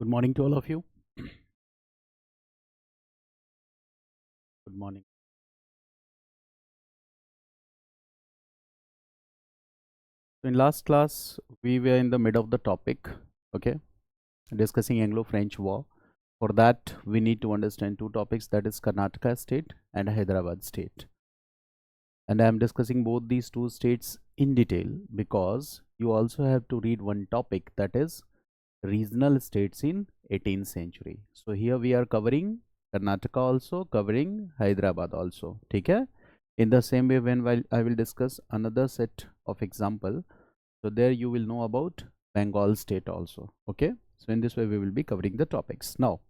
Good morning to all of you. Good morning. So in last class, we were in the mid of the topic, okay, discussing Anglo-French War. For that, we need to understand two topics, that is Karnataka state and Hyderabad state. And I am discussing both these two states in detail because you also have to read one topic, that is regional states in 18th century. So here we are covering Karnataka also, covering Hyderabad also. Okay? In the same way, when I will discuss another set of example, so there you will know about Bengal state also. Okay? So in this way we will be covering the topics. Now,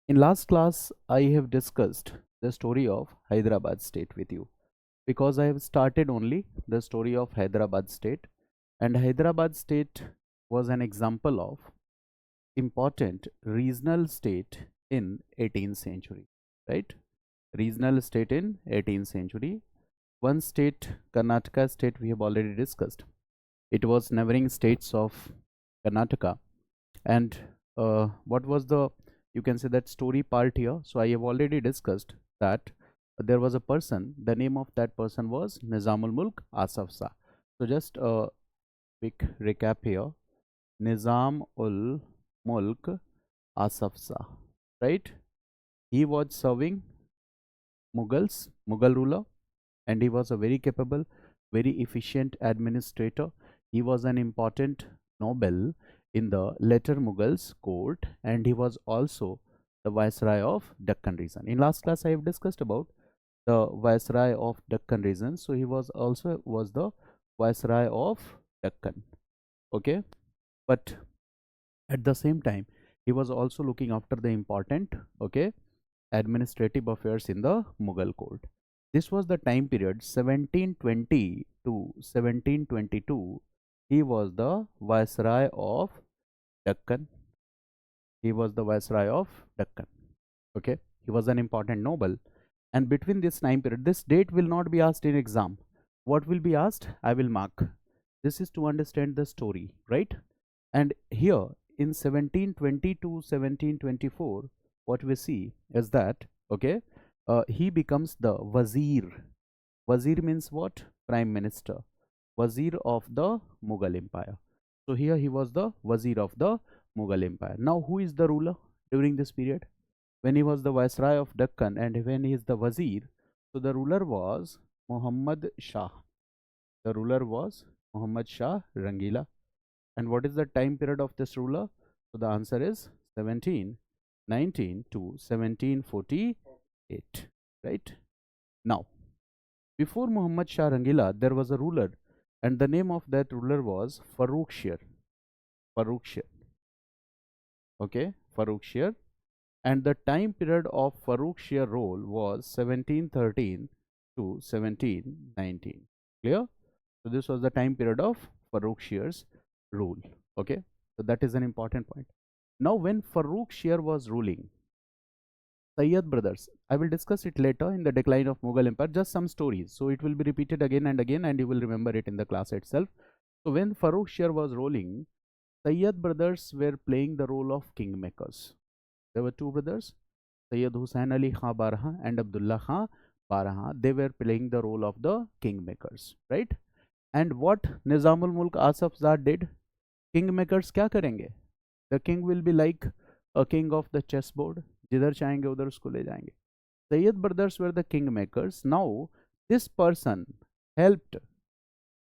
in last class I have discussed the story of Hyderabad state with you because I have started only the story of Hyderabad state, and Hyderabad state was an example of important regional state in 18th century, right? Regional state in 18th century. One state, Karnataka state, we have already discussed. It was neighboring states of Karnataka. And what was the, you can say, that story part here? So I have already discussed that there was a person, the name of that person was Nizamul Mulk Asaf Shah. So just a quick recap here. Nizam ul Mulk Asaf Shah, right? He was serving Mughal ruler, and he was a very capable, very efficient administrator. He was an important noble in the later Mughals court, and he was also the viceroy of Deccan region. In last class, I have discussed about the viceroy of Deccan region. So he was the viceroy of Deccan. Okay, but at the same time, he was also looking after the important, okay, administrative affairs in the Mughal court. This was the time period 1720 to 1722. He was the viceroy of Deccan. He was the viceroy of Deccan. Okay, he was an important noble. And between this time period, this date will not be asked in exam. What will be asked? I will mark. This is to understand the story, right? And here in 1720 to 1724, what we see is that, okay, he becomes the Wazir. Wazir means what? Prime Minister. Wazir of the Mughal Empire. So here he was the Wazir of the Mughal Empire. Now who is the ruler during this period? When he was the Viceroy of Deccan and when he is the Wazir, so the ruler was Muhammad Shah. The ruler was Muhammad Shah Rangila. And what is the time period of this ruler? So the answer is 1719 to 1748, right? Now, before Muhammad Shah Rangila, there was a ruler, and the name of that ruler was Farrukhshir. Farrukhshir. Okay, Farrukhshir. And the time period of Farrukhshir rule was 1713 to 1719. Clear? So this was the time period of Farrukhshir's rule. Okay, so that is an important point. Now when Farrukhshir was ruling, Sayyid brothers, I will discuss it later in the decline of Mughal Empire, just some stories. So it will be repeated again and again and you will remember it in the class itself. So when Farrukhshir was ruling, Sayyid brothers were playing the role of kingmakers. There were two brothers, Sayyid Hussain Ali Khan Baraha and Abdullah Khan Baraha. They were playing the role of the kingmakers, right? And what Nizamul Mulk Asaf Shah did? Kingmakers क्या करेंगे? The king will be like a king of the chessboard. जिधर चाहेंगे उधर उसको ले जाएंगे. Sayyid brothers were the kingmakers. Now this person helped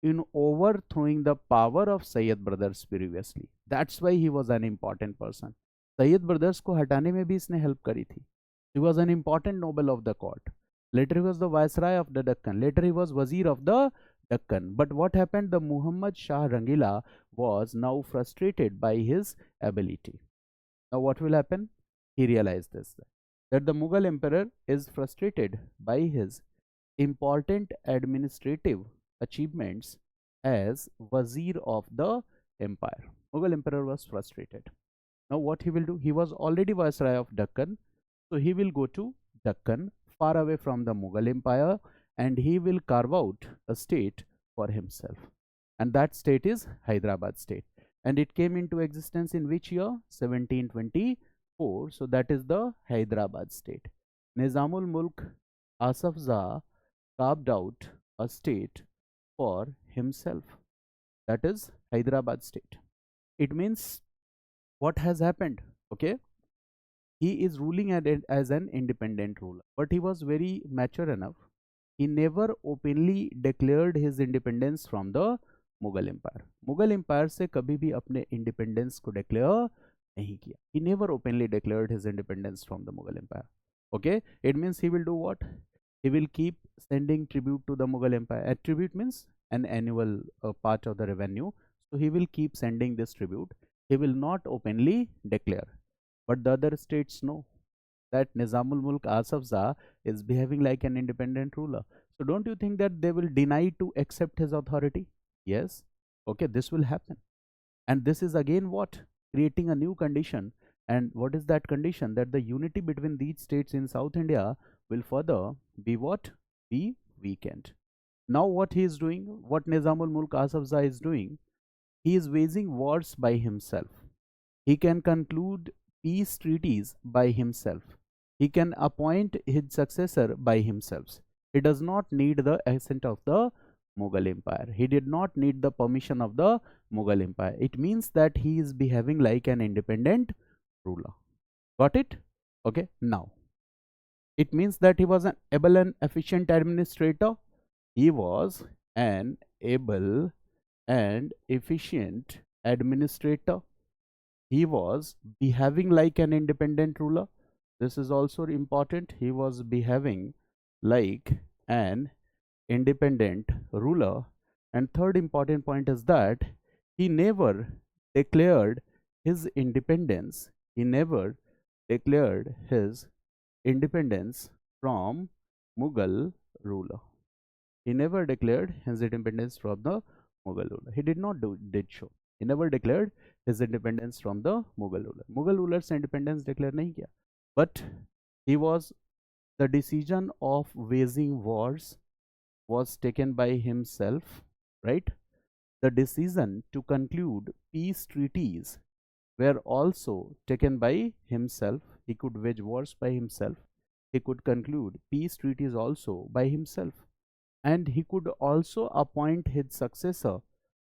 in overthrowing the power of Sayyid brothers previously. That's why he was an important person. Sayyid brothers को हटाने में भी इसने help करी थी. He was an important noble of the court. Later he was the viceroy of the Deccan. Later he was wazir of the Deccan. But what happened? The Muhammad Shah Rangila was now frustrated by his ability. Now what will happen? He realized this, that the Mughal emperor is frustrated by his important administrative achievements as wazir of the empire. Mughal emperor was frustrated. Now what he will do? He was already viceroy of Deccan. So he will go to Deccan, far away from the Mughal empire, and he will carve out a state for himself. And that state is Hyderabad state. and it came into existence in which year? 1724. So that is the Hyderabad state. Nizamul Mulk Asaf Jah carved out a state for himself. That is Hyderabad state. It means what has happened? Okay, he is ruling as an independent ruler, but he was very mature enough. He never openly declared his independence from the Mughal empire. Mughal empire से कभी भी अपने independence को declare नहीं किया. He never openly declared his independence from the Mughal Empire. Okay, it means he will do what? He will keep sending tribute to the Mughal Empire. A tribute means an annual part of the revenue. So he will keep sending this tribute. He will not openly declare. But the other states know that Nizamul Mulk Asaf Jah is behaving like an independent ruler. So don't you think that they will deny to accept his authority? Yes. Okay, this will happen. And this is again what? Creating a new condition. And what is that condition? That the unity between these states in South India will further be what? Be weakened. Now what he is doing, what Nizamul Mulk Asaf Jah is doing, he is waging wars by himself. He can conclude peace treaties by himself. He can appoint his successor by himself. He does not need the assent of the Mughal Empire. He did not need the permission of the Mughal Empire. It means that he is behaving like an independent ruler. Got it? Okay. Now, it means that he was an able and efficient administrator. He was an able and efficient administrator. He was behaving like an independent ruler. This is also important. He was behaving like an independent ruler. And third important point is that he never declared his independence. He never declared his independence from Mughal ruler. He never declared his independence from the Mughal ruler. He did not did so. He never declared his independence from the Mughal ruler. Mughal rulers independence declare nahi kiya. But he was, the decision of waging wars was taken by himself, right? The decision to conclude peace treaties were also taken by himself. He could wage wars by himself. He could conclude peace treaties also by himself. And he could also appoint his successor.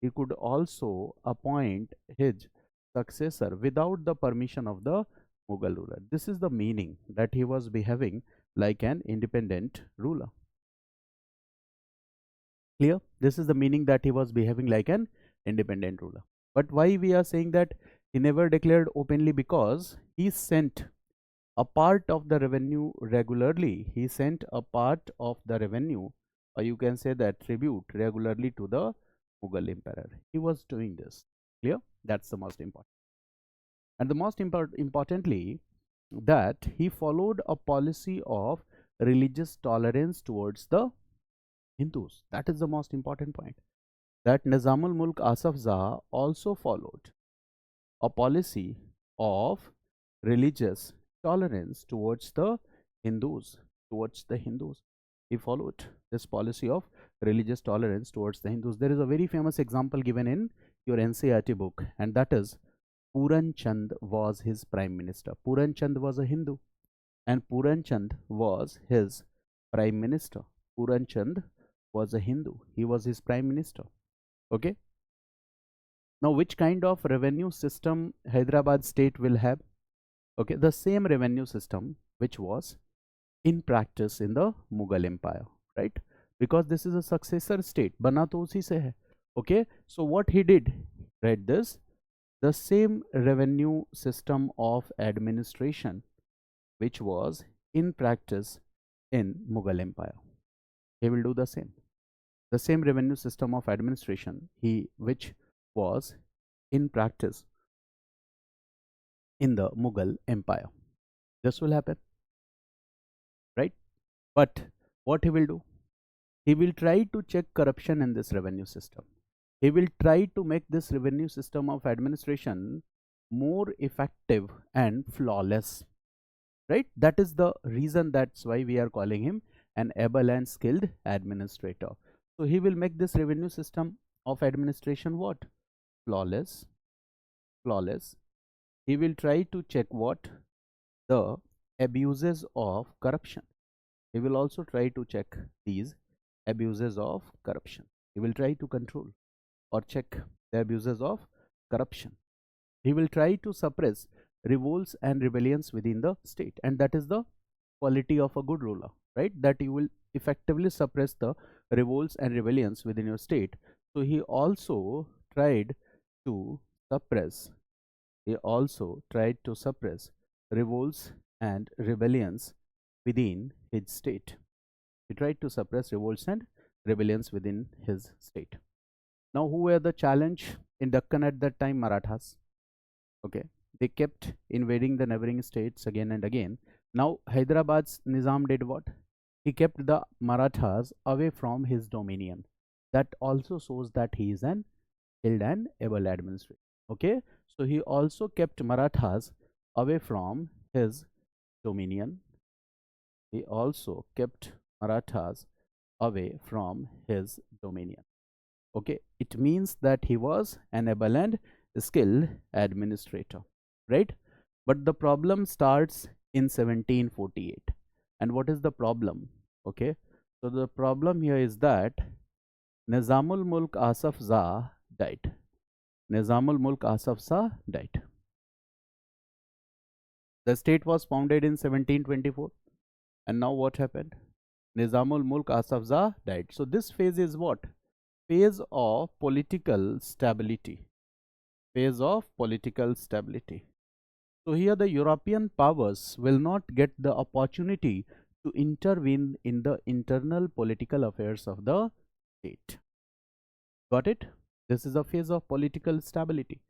He could also appoint his successor without the permission of the Mughal ruler. This is the meaning, that he was behaving like an independent ruler. Clear? This is the meaning, that he was behaving like an independent ruler. But why we are saying that he never declared openly? Because he sent a part of the revenue regularly. He sent a part of the revenue, or you can say that tribute, regularly to the Mughal emperor. He was doing this. Clear? That's the most important. And the most importantly, that he followed a policy of religious tolerance towards the Hindus. That is the most important point. That Nizamul Mulk Asaf Jah also followed a policy of religious tolerance towards the Hindus. He followed this policy of religious tolerance towards the Hindus. There is a very famous example given in your NCERT book, and that is Puran Chand was his prime minister. Puran Chand was a Hindu, and Puran Chand was his prime minister. Puran Chand was a Hindu. He was his prime minister. Okay. Now, which kind of revenue system Hyderabad state will have? Okay, the same revenue system which was in practice in the Mughal Empire, right? Because this is a successor state, bana to usi se hai. Okay, so what he did, read this, the same revenue system of administration which was in practice in Mughal Empire, he will do the same revenue system of administration which was in practice in the Mughal Empire. This will happen, right? But what he will do? He will try to check corruption in this revenue system. He will try to make this revenue system of administration more effective and flawless, right? That is the reason, that's why we are calling him an able and skilled administrator. So he will make this revenue system of administration what? Flawless, flawless. He will try to check what? The abuses of corruption. He will also try to check these abuses of corruption. He will try to control or check the abuses of corruption. He will try to suppress revolts and rebellions within the state, and that is the quality of a good ruler, right? That you will effectively suppress the revolts and rebellions within your state. So he also tried to suppress revolts and rebellions within his state. He tried to suppress revolts and rebellions within his state. Now, who were the challenge in Deccan at that time? Marathas. Okay, they kept invading the neighboring states again and again. Now, Hyderabad's Nizam did what? He kept the Marathas away from his dominion. That also shows that he is an skilled and able administrator. Okay, so he also kept Marathas away from his dominion. He also kept Marathas away from his dominion. Okay, it means that he was an able and skilled administrator, right? But the problem starts in 1748. And what is the problem? Okay, so the problem here is that Nizamul Mulk Asaf Shah died. Nizamul Mulk Asaf Shah died. The state was founded in 1724. And now what happened? Nizamul Mulk Asaf Shah died. So this phase is what? Phase of political stability. Phase of political stability. So here the European powers will not get the opportunity to intervene in the internal political affairs of the state. Got it? This is a phase of political stability.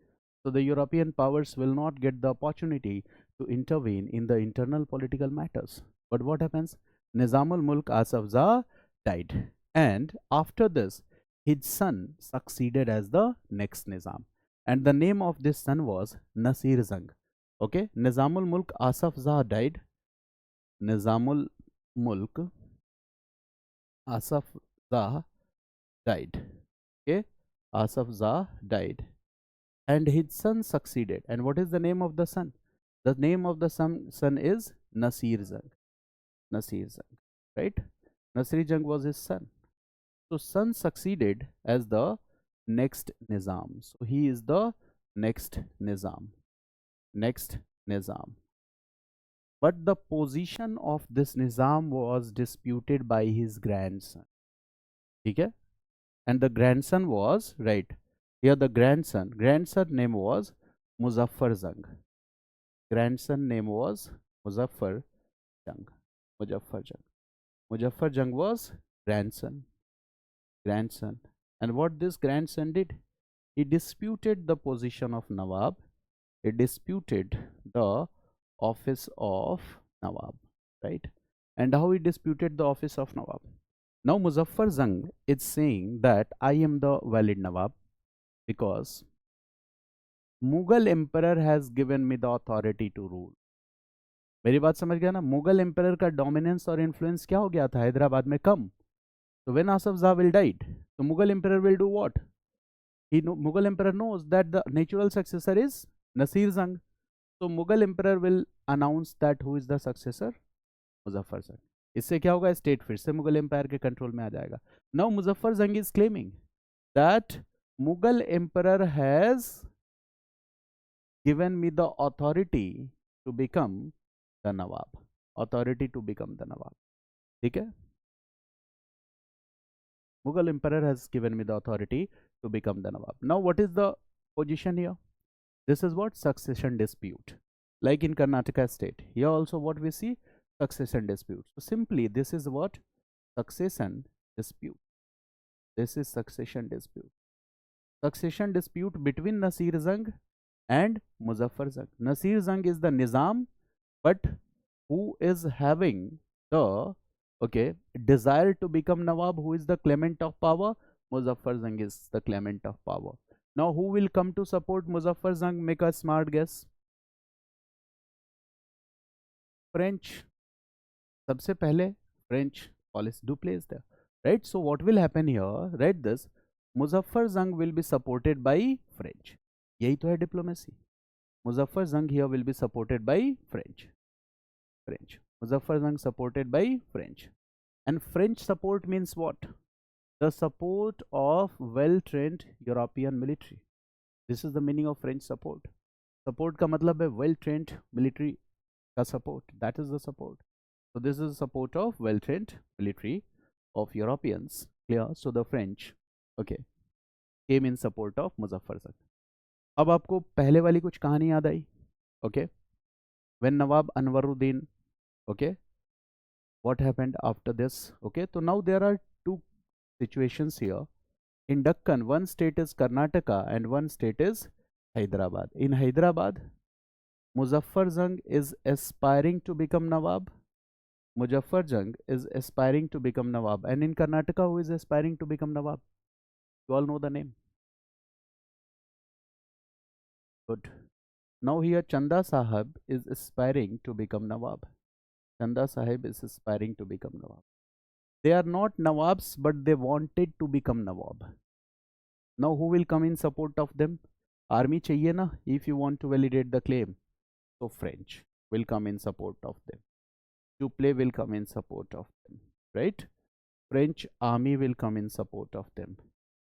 So the European powers will not get the opportunity to intervene in the internal political matters. But what happens? Nizamul Mulk Asaf Shah died, and after this his son succeeded as the next Nizam, and the name of this son was Nasir Jung. Okay, Nizamul Mulk Asaf Shah died. Nizamul Mulk Asaf Shah died. Okay, Asaf Shah died, and his son succeeded. And what is the name of the son? The name of the son is Nasir Jung. Nasir Jung, right? Nasir Jung was his son. So son succeeded as the next Nizam. So he is the next Nizam. Next Nizam. But the position of this Nizam was disputed by his grandson. Okay? And the grandson was, right here, the grandson name was Muzaffar Jung. Grandson name was Muzaffar Jung. Muzaffar Jung was grandson. And what this grandson did? He disputed the position of Nawab. He disputed the office of Nawab, right? And how he disputed the office of Nawab? Now Muzaffar Jung is saying that I am the valid Nawab because Mughal emperor has given me the authority to rule. मेरी बात समझ गया ना? Mughal empire का dominance और influence क्या हो गया था हैदराबाद में? कम. So when Asaf Shah will died, the Mughal emperor will do what? Mughal emperor knows that the natural successor is Nasir Jung. So Mughal emperor will announce that who is the successor? Muzaffar Jung. इससे क्या होगा? State फिर से Mughal empire के control में आ जाएगा. Now Muzaffar Jung is claiming that Mughal emperor has given me the authority to become the Nawab. Authority to become the Nawab. ठीक है? Mughal emperor has given me the authority to become the Nawab. Now what is the position here? This is what? Succession dispute. Like in Karnataka state. Here also what we see? Succession dispute. So simply this is what? Succession dispute. This is succession dispute. Succession dispute between Nasir Jung and Muzaffar Jung. Nasir Jung is the Nizam, but who is having the desire to become Nawab? Who is the claimant of power? Muzaffar Jung is the claimant of power. Now who will come to support Muzaffar Jung? Make a smart guess. French. सबसे पहले French policy do place there, right? So what will happen here? Write this. Muzaffar Jung will be supported by French. यही तो है diplomacy. Muzaffar here will be supported by French. Muzaffar supported by French. And French support means what? The support of well-trained European military. This is the meaning of French support. Support का मतलब है well-trained military का support. That is the support. So this is support of well-trained military of Europeans. Clear? So the French, okay, came in support of Muzaffar Jung. अब आपको पहले वाली कुछ कहानी याद आई? Okay, when Nawab Anwaruddin, okay, what happened after this? Okay, so now there are two situations here. In Deccan, one state is Karnataka and one state is Hyderabad. In Hyderabad, Muzaffar Jung is aspiring to become Nawab. Muzaffar Jung is aspiring to become Nawab. And in Karnataka, who is aspiring to become Nawab? You all know the name. Good. Now here Chanda Sahib is aspiring to become Nawab. Chanda Sahib is aspiring to become Nawab. They are not Nawabs, but they wanted to become Nawab. Now who will come in support of them? Army chahiye na, if you want to validate the claim. So French will come in support of them. Duplay will come in support of them, right? French army will come in support of them.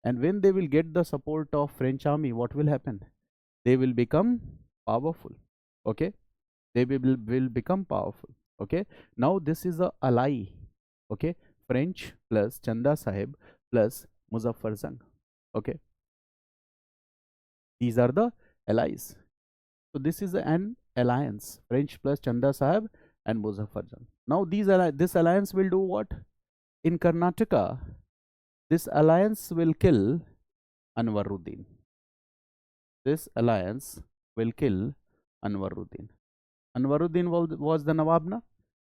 And when they will get the support of French army, what will happen? They will become powerful, okay? They will become powerful, okay? Now this is a ally, okay? French plus Chanda Sahib plus Muzaffar Jung, okay? These are the allies. So this is an alliance, French plus Chanda Sahib and Muzaffar Jung. Now this alliance will do what? In Karnataka, this alliance will kill Anwaruddin. This alliance will kill Anwaruddin. Anwaruddin was the Nawab na?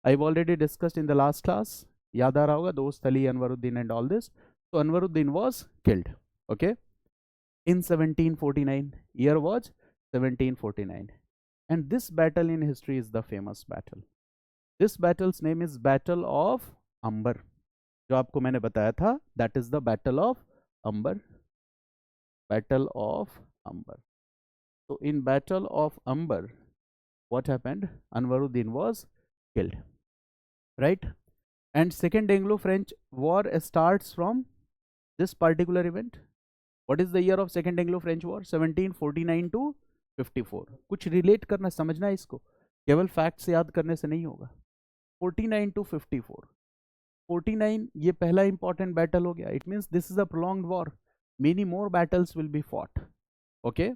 I've already discussed in the last class. Yaad aa raha hoga, Dost Ali, Anwaruddin and all this. So Anwaruddin was killed, okay? In 1749, year was 1749. And this battle in history is the famous battle. This battle's name is Battle of Amber. जो आपको मैंने बताया था, that is the Battle of Amber. Battle of Amber. So in Battle of Amber, what happened? Anwaruddin was killed, right? And Second Anglo-French War starts from this particular event. What is the year of Second Anglo-French War? 1749 to 54. कुछ relate करना, समझना है इसको, केवल facts याद करने से नहीं होगा. 49 to 54. 49 ये पहला important battle हो गया. It means this is a prolonged war. Many more battles will be fought. Okay.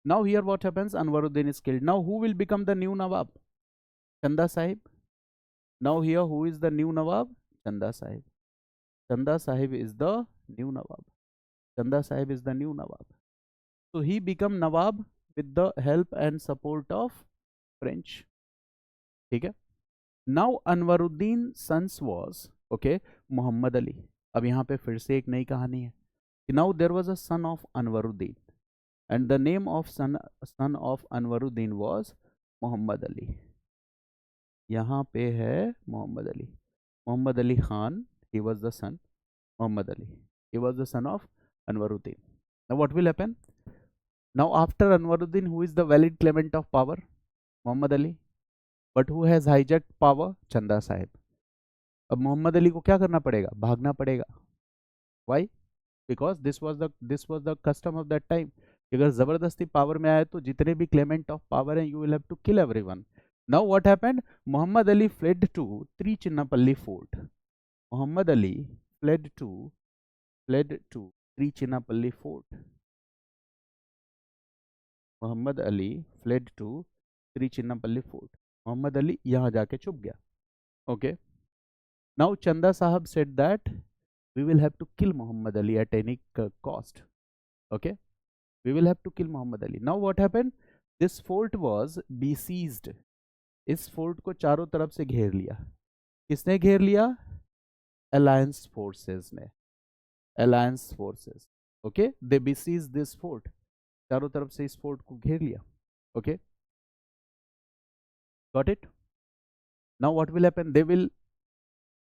Now here what happens? Anwaruddin is killed. Now who will become the new Nawab? Chanda Sahib. Now here who is the new Nawab? Chanda Sahib. Chanda Sahib is the new Nawab. Chanda Sahib is the new Nawab. So he become Nawab with the help and support of French. Okay. Now Anwaruddin's sons was, okay, Muhammad Ali. अब यहाँ पे फिर से एक नई कहानी है. Now there was a son of Anwaruddin, and the name of son of Anwaruddin was Muhammad Ali. यहाँ पे है Muhammad Ali. Muhammad Ali Khan, he was the son. Muhammad Ali, he was the son of Anwaruddin. Now what will happen? Now after Anwaruddin, who is the valid claimant of power? Muhammad Ali. But who has hijacked power? Chanda Sahib. अब मोहम्मद अली को क्या करना पड़ेगा? भागना पड़ेगा. Why? Because this was the custom of that time. अगर जबरदस्ती power में आए तो जितने भी क्लेमेंट ऑफ पावर हैं, you will have to kill everyone. Now what happened? Muhammad Ali fled to Trichinappalli fort. Muhammad Ali fled to Trichinappalli fort. Muhammad Ali fled to Trichinappalli fort. Muhammad Ali यहाँ जाके छुप गया. Okay. Now Chanda Sahib said that we will have to kill Muhammad Ali at any cost. Okay. We will have to kill Muhammad Ali. Now what happened? This fort was besieged. इस fort को चारों तरफ से घेर लिया. किसने घेर लिया? Alliance forces ने. Alliance forces. Okay. They besieged this fort. चारों तरफ से इस फोर्ट को घेर लिया. Okay. Got it? Now what will happen? They will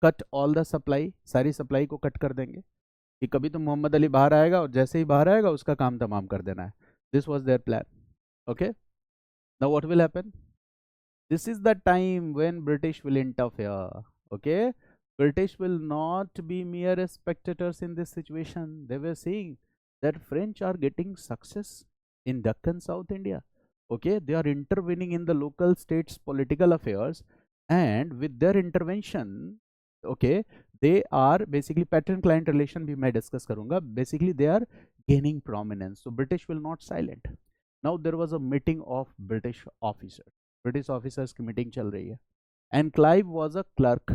cut all the supply. सारी सप्लाई को कट कर देंगे कि कभी तो मोहम्मद अली बाहर आएगा और जैसे ही बाहर आएगा उसका काम तमाम कर देना है. This was their plan. Okay. Now what will happen? This is the time when British will interfere. Okay, British will not be mere spectators in this situation. They were seeing that French are getting success in Deccan South India. Okay, they are intervening in the local states political affairs, and with their intervention, okay, they are basically pattern client relation भी मैं discuss करूंगा. Basically they are gaining prominence, so British will not silent. Now there was a meeting of British officers की meeting चल रही है, and Clive was a clerk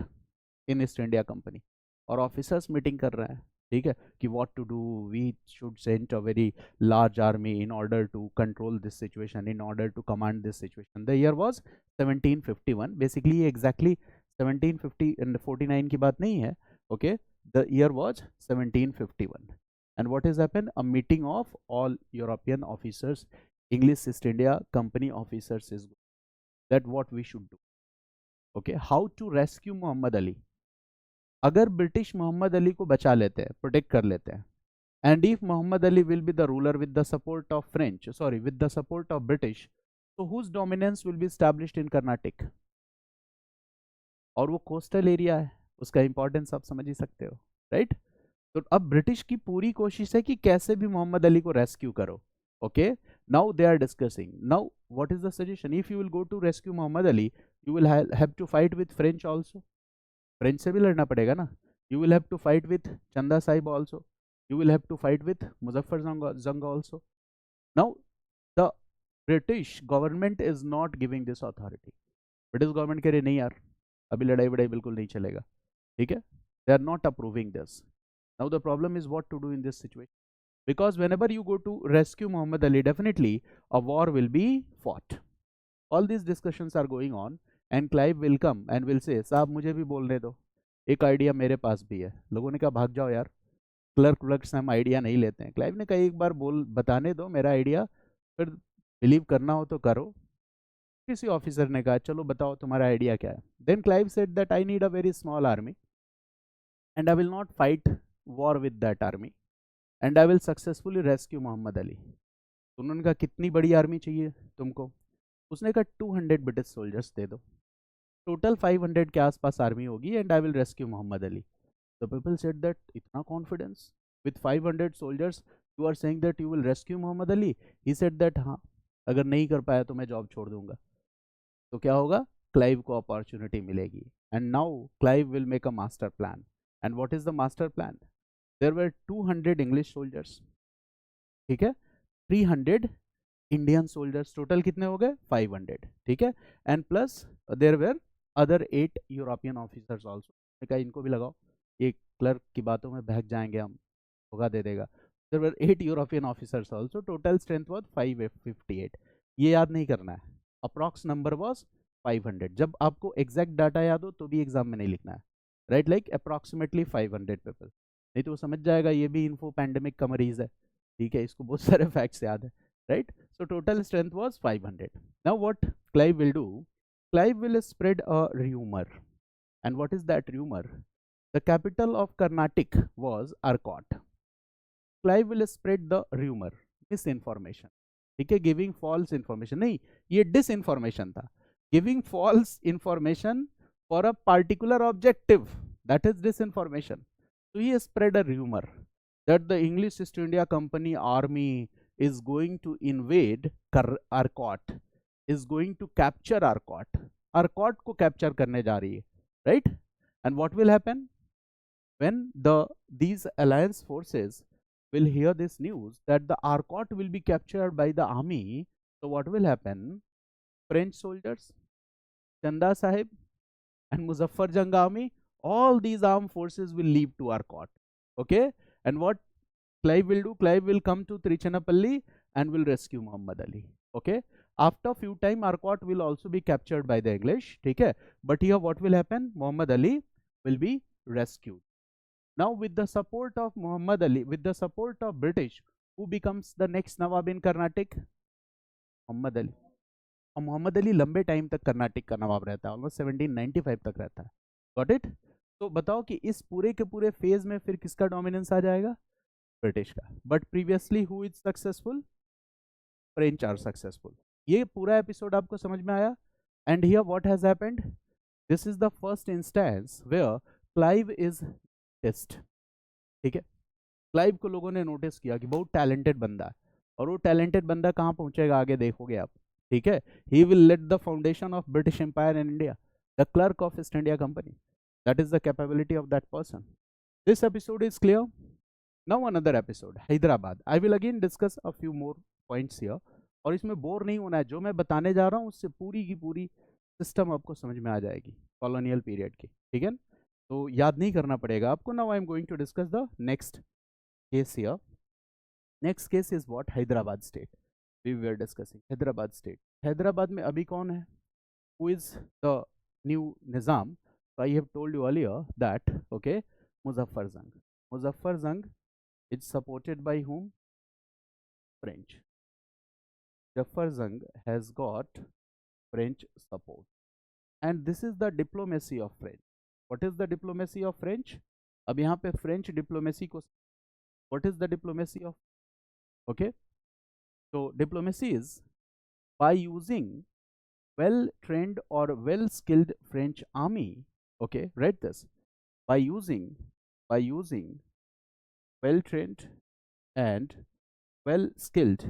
in East India Company, और officers meeting कर रहे हैं, ठीक है, कि what to do, we should send a very large army in order to control this situation, in order to command this situation. The year was 1751. Basically ये exactly 1749 की बात नहीं है. Okay, the year was 1751. And what has happened? A meeting of all European officers, English East India Company officers is that what we should do. Okay, how to rescue Muhammad Ali. अगर British Mohammad Ali को बचा लेते हैं, protect कर लेते हैं, and if Muhammad Ali will be the ruler with the support of with the support of British, so whose dominance will be established in Carnatic? और वो कोस्टल एरिया है, उसका इंपॉर्टेंस आप समझ ही सकते हो, राइट? तो अब ब्रिटिश की पूरी कोशिश है कि कैसे भी मोहम्मद अली को रेस्क्यू करो. Okay, now they are discussing. Now what is the suggestion? If you will go to rescue Mohammad Ali, you will have to fight with French also. French से भी लड़ना पड़ेगा ना. You will have to fight with Chanda Sahib also. You will have to fight with Muzaffar Jung also. Now the British government is not giving this authority. British government कह रही नहीं यार, अभी लड़ाई वड़ाई बिल्कुल नहीं चलेगा, ठीक है. They are not approving this. Now the problem is what to do in this situation, because whenever you go to rescue Muhammad Ali, definitely a war will be fought. All these discussions are going on, and Clive will come and will say, साहब मुझे भी बोलने दो, एक idea मेरे पास भी है. लोगों ने कहा भाग जाओ यार, क्लर्क से हम आइडिया नहीं लेते हैं. क्लाइव ने कहा एक बार बताने दो मेरा आइडिया, फिर बिलीव करना हो तो करो. किसी ऑफिसर ने कहा चलो बताओ तुम्हारा आइडिया क्या है. Then Clive said that I need a very small army and I will not fight war with that army and I will successfully rescue Muhammad Ali. तो उन्होंने कहा कितनी बड़ी आर्मी चाहिए तुमको? उसने कहा 200 ब्रिटिश सोल्जर्स दे दो, टोटल 500 के आसपास आर्मी होगी and I will rescue Mohammad Ali. The people said that इतना confidence with 500 soldiers you are saying that you will rescue Mohammad Ali. He said that हाँ, अगर नहीं कर पाया तो मैं जॉब छोड़ दूंगा. तो क्या होगा? क्लाइव को अपॉर्चुनिटी मिलेगी. And now Clive will make a master plan. And what is the master plan? There were 200 English soldiers, ठीक है, 300 Indian soldiers, टोटल कितने हो गए? 500, ठीक है. And plus there were other 8 European officers also. कहा इनको भी लगाओ, एक क्लर्क की बातों में बहक जाएंगे हम, होगा दे देगा. There were 8 European officers also. Total strength was 558. ये याद नहीं करना है, अप्रॉक्स नंबर वाज 500. जब आपको एग्जैक्ट डाटा याद हो तो भी एग्जाम में नहीं लिखना है, राइट, लाइक अप्रॉक्सीमेटली 500 पीपल. नहीं तो वो समझ जाएगा ये भी इन्फो पैंडेमिक का मरीज है, ठीक है, इसको बहुत सारे फैक्ट्स याद है, right. So total strength was 500. Now what Clive will do? Clive will spread a rumor. And what is that rumor? The capital of Carnatic was Arcot. Clive will spread the rumor, misinformation, ठीक है, giving false information. नहीं, ये disinformation था. Giving false information for a particular objective, that is disinformation. So he spread a rumor that the English East India Company army is going to invade Arcot, is going to capture Arcot. Arcot को capture करने जा रही है, right? And what will happen when these alliance forces will hear this news that the Arcot will be captured by the army? So what will happen? French soldiers, Chanda Sahib, and Muzaffar Jang army, all these armed forces will leave to Arcot. Okay, and what Clive will do? Clive will come to Trichanapalli and will rescue Muhammad Ali. Okay, after few time Arcot will also be captured by the English, okay, but here what will happen? Muhammad Ali will be rescued. Now with the support of Muhammad Ali, with the support of British, who becomes the next Nawab in Carnatic? Muhammad Ali. और मोहम्मद अली लंबे time तक कर्नाटक का नवाब रहता है, almost 1795 तक रहता है. Got it? तो बताओ कि इस पूरे के पूरे फेज में फिर किसका डोमिनेंस आ जाएगा? ब्रिटिश का. But previously who is successful? French are successful. ये पूरा एपिसोड आपको समझ में आया? And here what has happened, this is the first instance where Clive is test, ठीक है। क्लाइव को लोगों ने नोटिस किया कि बहुत टैलेंटेड बंदा है, और वो टैलेंटेड बंदा कहाँ पहुंचेगा आगे देखोगे आप, ठीक है। He will lay the foundation of British Empire in India, the clerk of East India Company, that is the capability of that person. This episode is clear. Now another episode Hyderabad, I will again discuss a few more points here, और इसमें bore नहीं होना है, जो मैं बताने जा रहा हूँ उससे पूरी की पूरी सिस्टम आपको समझ में आ जाएगी कॉलोनियल पीरियड की, ठीक है। तो याद नहीं करना पड़ेगा आपको। Now I am going to discuss the next case here. Next case is what, Hyderabad state, we were discussing Hyderabad state. Hyderabad में अभी कौन है, who is the new Nizam? So I have told you earlier that, okay, Muzaffar Jung. Muzaffar Jung is supported by whom? French. Muzaffar Jung has got French support, and this is the diplomacy of French. What is the diplomacy of French? अब यहाँ पे French diplomacy को, what is the diplomacy of, okay? So diplomacy is by using well-trained or well-skilled French army. Okay, write this. By using well-trained and well-skilled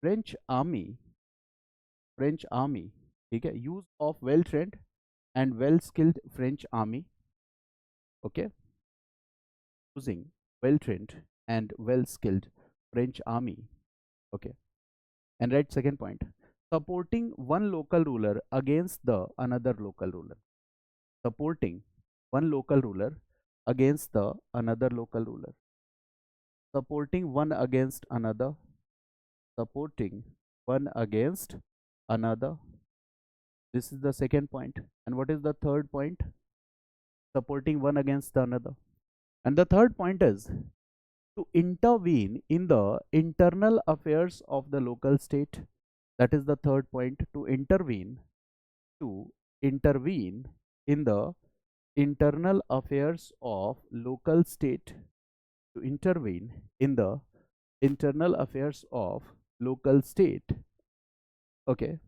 French army, ठीक है, use of well-trained and well-skilled French army, okay, using well-trained and well-skilled French army, okay, and write second point, supporting one local ruler against the another local ruler, supporting one local ruler against the another local ruler, supporting one against another, supporting one against another. This is the second point. And what is the third point? Supporting one against the another. And the third point is to intervene in the internal affairs of the local state. That is the third point, to intervene in the internal affairs of local state, to intervene in the internal affairs of local state. Okay,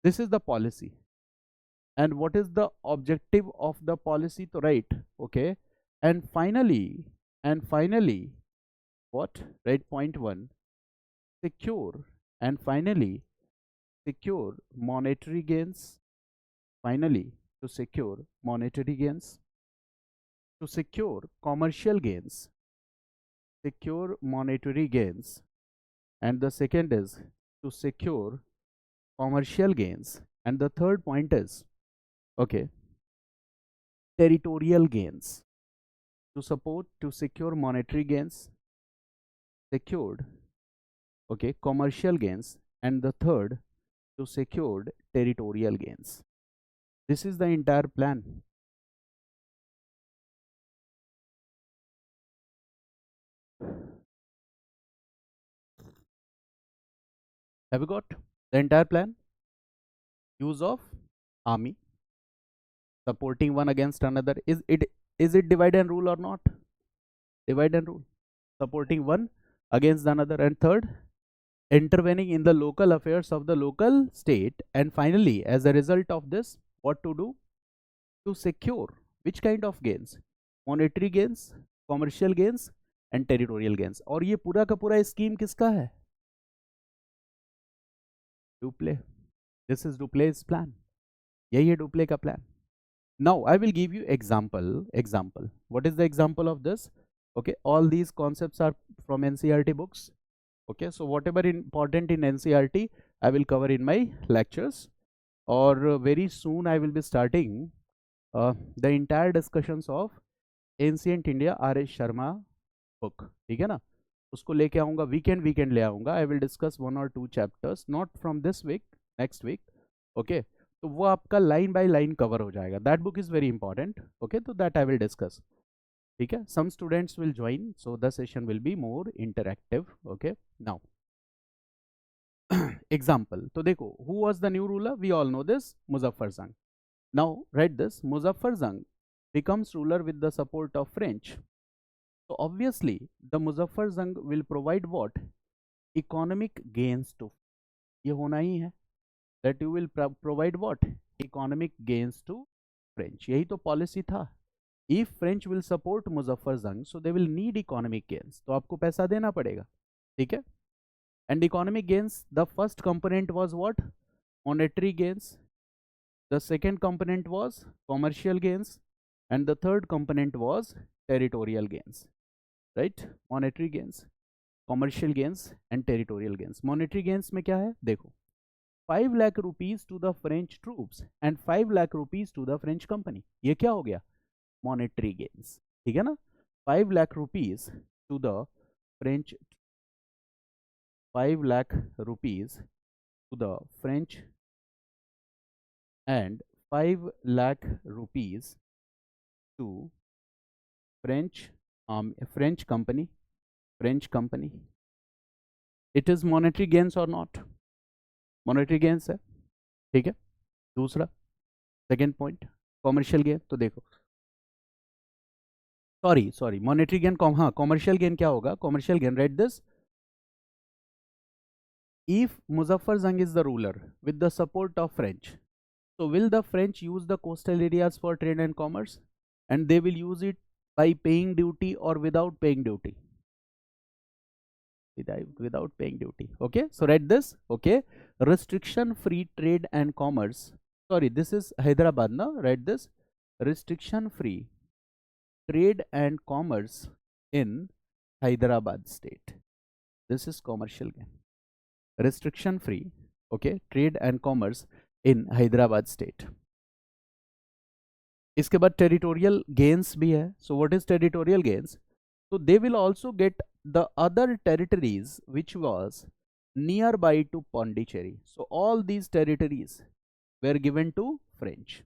this is the policy. And what is the objective of the policy? To write, okay, and finally what, right, point 1, secure, and finally secure monetary gains, finally to secure monetary gains, to secure commercial gains, secure monetary gains, and the second is to secure commercial gains, and the third point is, okay, territorial gains, to support, to secure monetary gains, secured, okay, commercial gains, and the third to secured territorial gains. This is the entire plan. Have you got the entire plan? Use of army, supporting one against another. Is it divide and rule or not? Divide and rule. Supporting one against another, and third, intervening in the local affairs of the local state, and finally, as a result of this, what to do? To secure which kind of gains? Monetary gains, commercial gains, and territorial gains. और ये पूरा का पूरा scheme किसका है? Dupleix. This is Duple's plan. यही है Dupleix का plan. Now I will give you example. What is the example of this? Okay, all these concepts are from NCERT books. Okay, so whatever important in NCERT I will cover in my lectures, or very soon I will be starting the entire discussions of Ancient India R.S. Sharma book, ठीक है ना, उसको लेके आऊंगा, weekend ले आऊंगा. I will discuss 1 or 2 chapters, not from this week, next week. Okay, तो वो आपका लाइन बाय लाइन कवर हो जाएगा. That book is very important. Okay, तो दैट आई विल डिस्कस. ठीक है, some students will join, so the session will be more interactive. Okay, now example. तो देखो, who was the new ruler? We all know this, Muzaffar Jang. Now right this, Muzaffar जंग becomes ruler with the support of French. So obviously the Muzaffar Jung will provide what? Economic gains to. ये होना ही है, that you will provide what economic gains to French. यही तो policy था. If French will support Muzaffar जंग, so they will need economic gains. तो आपको पैसा देना पड़ेगा, ठीक है. And economic gains, the first component was what? Monetary gains. The second component was commercial gains, and the third component was territorial gains. Right? Monetary gains, commercial gains and territorial gains. Monetary gains में क्या है देखो, 5 lakh rupees to the French troops and 5 lakh rupees to the French company. ये क्या हो गया? Monetary gains. ठीक है ना? 5 lakh rupees to the French, 5 lakh rupees to the French and 5 lakh rupees to French company. It is monetary gains or not? Monetary gains है, ठीक है. दूसरा सेकेंड पॉइंट कॉमर्शियल गेन. तो देखो, सॉरी मॉनेटरी गेन, हाँ commercial gain क्या होगा? Commercial gain, right this. If Muzaffar Jung is the ruler with the support of French, so will the French use the coastal areas for trade and commerce? And they will use it by paying duty or without paying duty? Without paying duty. Okay, so write this. Okay, restriction free trade and commerce. Sorry, this is Hyderabad, no? Write this. Restriction free trade and commerce in Hyderabad state. This is commercial gain. Restriction free, okay, trade and commerce in Hyderabad state. इसके बाद territorial gains भी है. So what is territorial gains? So they will also get the other territories which was nearby to Pondicherry. So all these territories were given to French.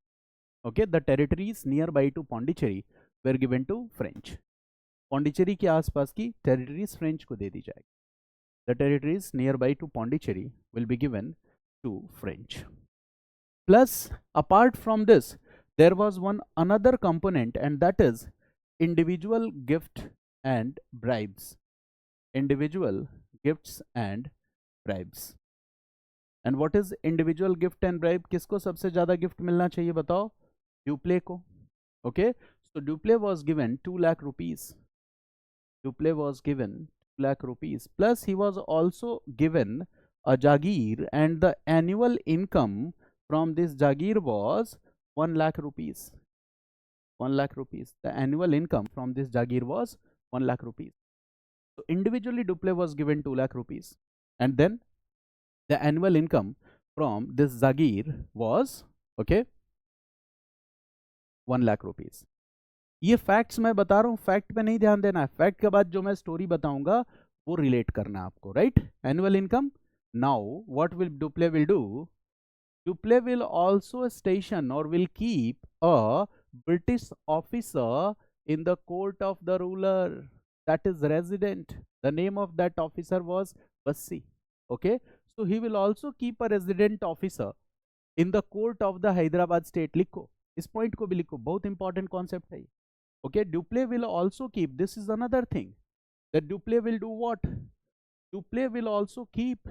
Okay, the territories nearby to Pondicherry were given to French. Pondicherry के आसपास की territories French को दे दी जाएगी. The territories nearby to Pondicherry will be given to French. Plus, apart from this, there was another component, and that is individual gift and bribes. Individual gifts and bribes. And what is individual gift and bribe? किसको सबसे ज़्यादा gift मिलना चाहिए बताओ? Dupleix को. Okay, so Dupleix was given 2 lakh rupees. Dupleix was given 2 lakh rupees. Plus, he was also given a Jagir, and the annual income from this Jagir was 1 lakh rupees. 1 lakh rupees. The annual income from this Jagir was 1 lakh rupees. So individually Dupleix was given 2 lakh rupees, and then the annual income from this Jagir was, okay, 1 lakh rupees. ये facts मैं बता रहा हूँ, fact पे नहीं ध्यान देना है. फैक्ट के बाद जो मैं स्टोरी बताऊंगा वो रिलेट करना है आपको, right? Annual income. Now what will Dupleix will do? Dupleix will also station or will keep a British officer in the court of the ruler, that is resident. The name of that officer was Plassey. Okay, so he will also keep a resident officer in the court of the Hyderabad state. लिखो, इस point को भी लिखो, बहुत important concept है. Okay, Dupleix will also keep, this is another thing, that Dupleix will do what? Dupleix will also keep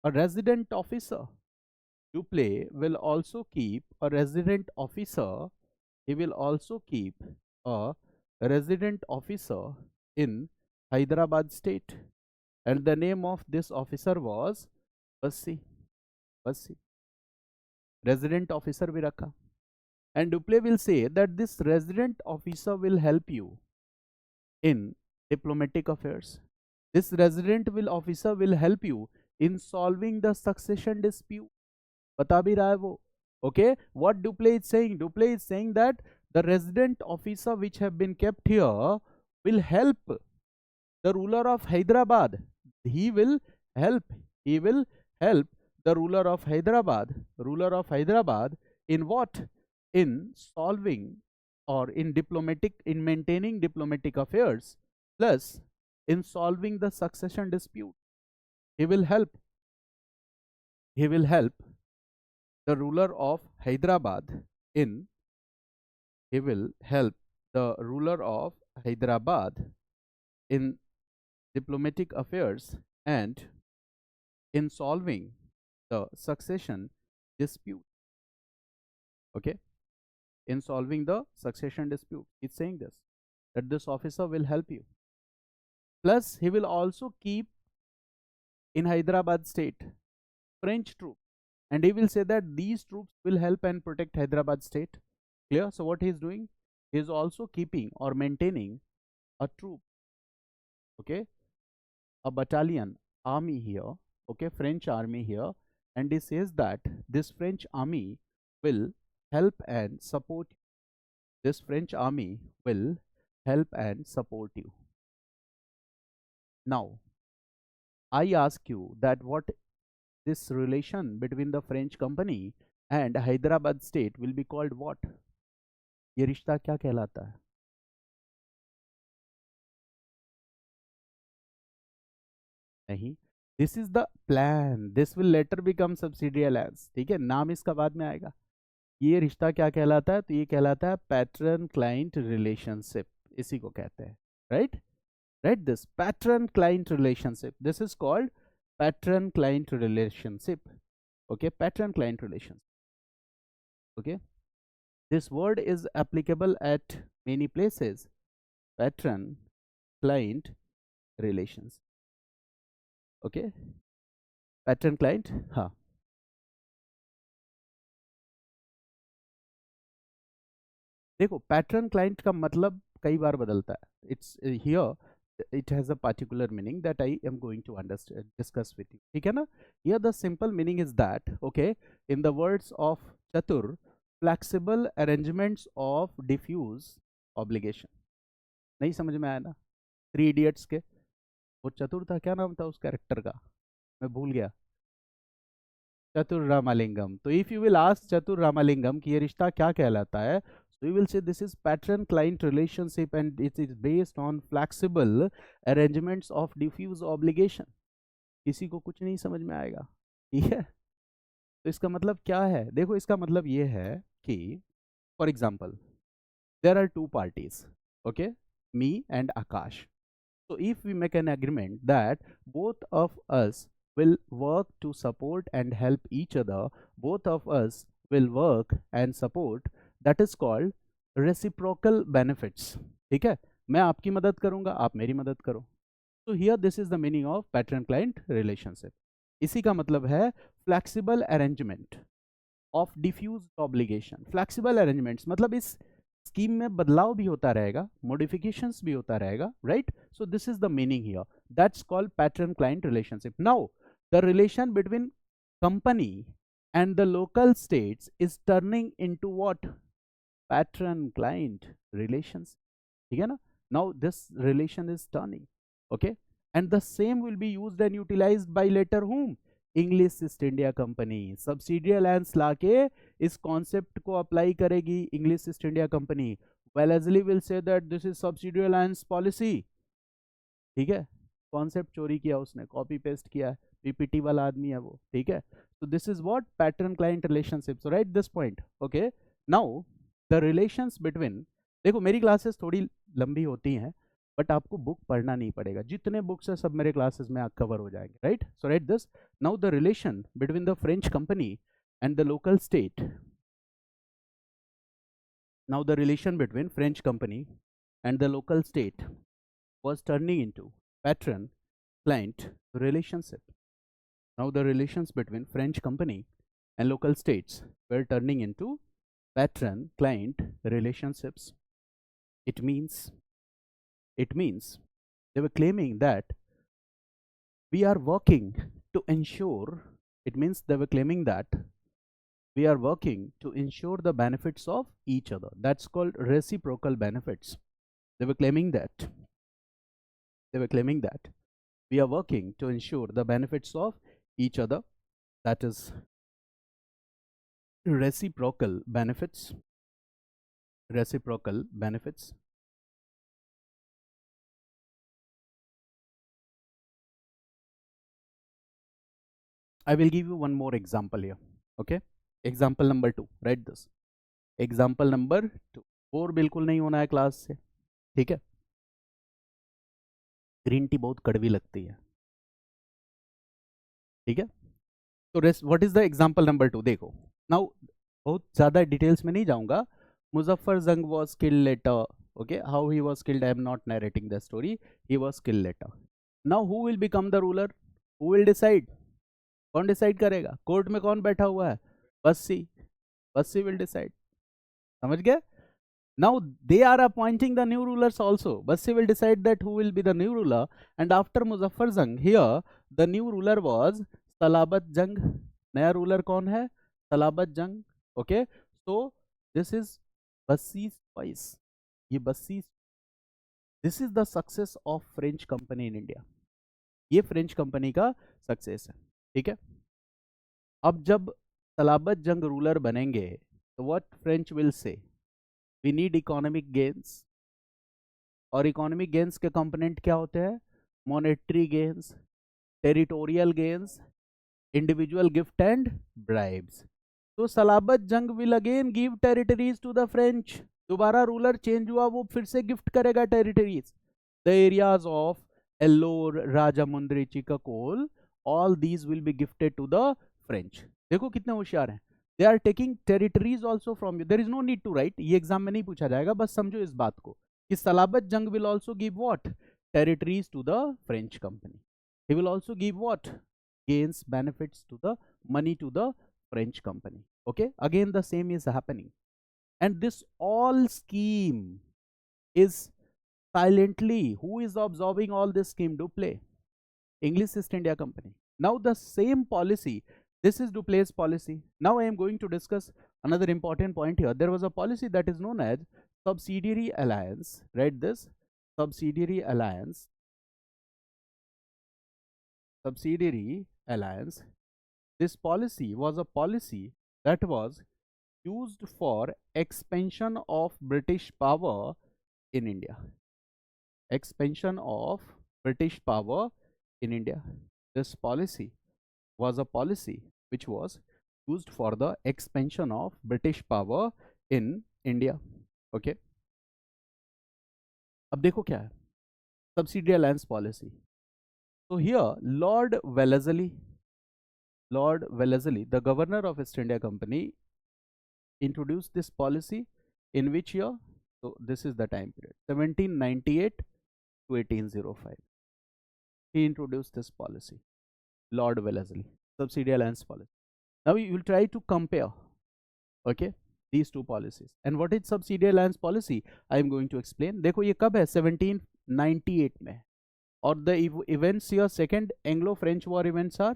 a resident officer. Dupleix will also keep a resident officer. He will also keep a resident officer in Hyderabad state, and the name of this officer was Plassey. Resident officer भी रखा. And Dupleix will say that this resident officer will help you in diplomatic affairs. This resident officer will help you in solving the succession dispute. बता भी रहा है वो. Okay, what Dupleix is saying? Dupleix is saying that the resident officer which have been kept here will help the ruler of Hyderabad. He will help the ruler of Hyderabad in what? In solving or in maintaining diplomatic affairs, plus in solving the succession dispute. He will help the ruler of Hyderabad in diplomatic affairs and in solving the succession dispute. Okay, in solving the succession dispute, he's saying this, that this officer will help you. Plus, he will also keep in Hyderabad state French troops, and he will say that these troops will help and protect Hyderabad state. Clear? So what he is doing, he is also keeping or maintaining a troop, okay, a battalion, army here, okay, French army here, and he says that this French army will help and support you. This French army will help and support you. Now, I ask you that what this relation between the French company and Hyderabad state will be called what? ये रिश्ता क्या कहलाता है? नहीं, this is the plan, this will later become subsidiary alliance. ठीक है, नाम इसका बाद में आएगा. ये रिश्ता क्या कहलाता है? तो ये कहलाता है पैटर्न क्लाइंट रिलेशनशिप, इसी को कहते हैं. Right, right, this pattern client relationship, this is called pattern client relationship. Okay, pattern client relations. Okay, this word is applicable at many places. Pattern client relations. Okay, pattern client. हाँ, देखो pattern client का मतलब कई बार बदलता है. It's here it has a particular meaning that I am going to understand, discuss with you. ठीक है ना? Here the simple meaning is that, okay, in the words of Chatur, flexible arrangements of diffuse obligation. नहीं समझ में आया ना? Three idiots के वो चतुर था, क्या नाम था उस कैरेक्टर का, मैं भूल गया. चतुर रामालिंगम. तो इफ यू विल आस्क चतुर रामालिंगम कि ये रिश्ता क्या कहलाता है, so you will say this is pattern client relationship and it is based on flexible arrangements of diffuse obligation. किसी को कुछ नहीं समझ में आएगा. ठीक है, तो इसका मतलब क्या है? देखो इसका मतलब ये है कि for example there are two parties, okay, me and Akash. So if we make an agreement that both of us will work to support and help each other, both of us will work and support, that is called reciprocal benefits. ठीक है, मैं आपकी मदद करूंगा, आप मेरी मदद करो. So here this is the meaning of pattern client relationship. इसी का मतलब है flexible arrangement of diffused obligation. Flexible arrangements मतलब इस स्कीम में बदलाव भी होता रहेगा, मॉडिफिकेशंस भी होता रहेगा. Right, so this is the meaning here, that's called pattern client relationship. Now the relation between company and the local states is turning into what? Pattern client relations. ठीक है ना? Now this relation is turning, okay, and the same will be used and utilized by later whom? English East India Company. Subsidiary alliance लाके इस concept को apply करेगी English East India Company. Wellesley will say that this is subsidiary alliance policy. ठीक है, concept चोरी किया उसने, copy paste किया, पीपीटी वाला आदमी है वो. ठीक है, so this is what pattern client relationship. So write this point. Okay, now the relations between, देखो मेरी क्लासेस थोड़ी लंबी होती हैं बट आपको बुक पढ़ना नहीं पड़ेगा, जितने बुक्स है सब मेरे क्लासेस में कवर हो जाएंगे. Right, so write this. Now the relation between the French company and the local state. Now the relation between French company and the local state was turning into patron client relationship. Now the relations between French company and local states were turning into patron client relationships. It means they were claiming that we are working to ensure, it means they were claiming that we are working to ensure the benefits of each other. That's called reciprocal benefits. They were claiming that we are working to ensure the benefits of each other. That is reciprocal benefits. Reciprocal benefits. I will give you one more example here. Okay, example number 2. Write this. Example number 2. Bore बिल्कुल नहीं होना है class से. ठीक है, green tea बहुत कड़वी लगती है. ठीक है, तो what is the example number 2? देखो नाउ, बहुत ज्यादा डिटेल्स में नहीं जाऊंगा. मुजफ्फर जंग was killed later. Okay, how he was killed, I am not narrating the story. He was killed later. Now who will become the ruler? Who will decide? कौन decide करेगा? Court में कौन बैठा हुआ है? बस्सी. Bassi will decide. समझ गए? Now they are appointing the new rulers also. Bassi will decide that who will be the new ruler. And after Muzaffar Jang, here the new ruler was Salabat Jang. नया ruler कौन है? Salabat Jang. Okay. So this is Bassi's choice. ये Bassi. This is the success of French company in India. ये French company का success है. ठीक है. अब जब सलाबत जंग रूलर बनेंगे तो what French will say? We need economic gains. और इकोनॉमिक गेन्स के कंपोनेंट क्या होते हैं? Monetary gains, territorial gains, individual gift and bribes. तो सलाबत जंग will again give territories to the French. दोबारा रूलर चेंज हुआ, वो फिर से गिफ्ट करेगा territories. The areas of Ellore, Rajahmundry, Chicacole, all these will be gifted to the French. देखो कितने होशियार हैं. They are taking territories also from you. There is no need to write, ये एग्जाम में नहीं पूछा जाएगा, बस समझो इस बात को कि सलाबत जंग will also give what? Territories to the French company. He will also give what? gains, benefits to the money to the French company. Okay, again the same is happening, and this all scheme is silently, who is absorbing all this scheme? Duplay, English East India Company. Now the same policy, this is Duplay's policy. Now I am going to discuss another important point here. There was a policy that is known as subsidiary alliance. Write this: subsidiary alliance. Subsidiary alliance. This policy was a policy that was used for expansion of British power in India. Expansion of British power in India. This policy was a policy which was used for the expansion of British power in India. Okay. अब देखो क्या है subsidiary alliance policy. So here Lord Wellesley, the governor of East India Company, introduced this policy in which year? So this is the time period 1798 to 1805. He introduced this policy, Lord Wellesley, subsidiary alliance policy. Now you will try to compare, okay, these two policies. And what is subsidiary alliance policy? I am going to explain. देखो ये कब है? 1798 में. और the events here, second Anglo-French War events are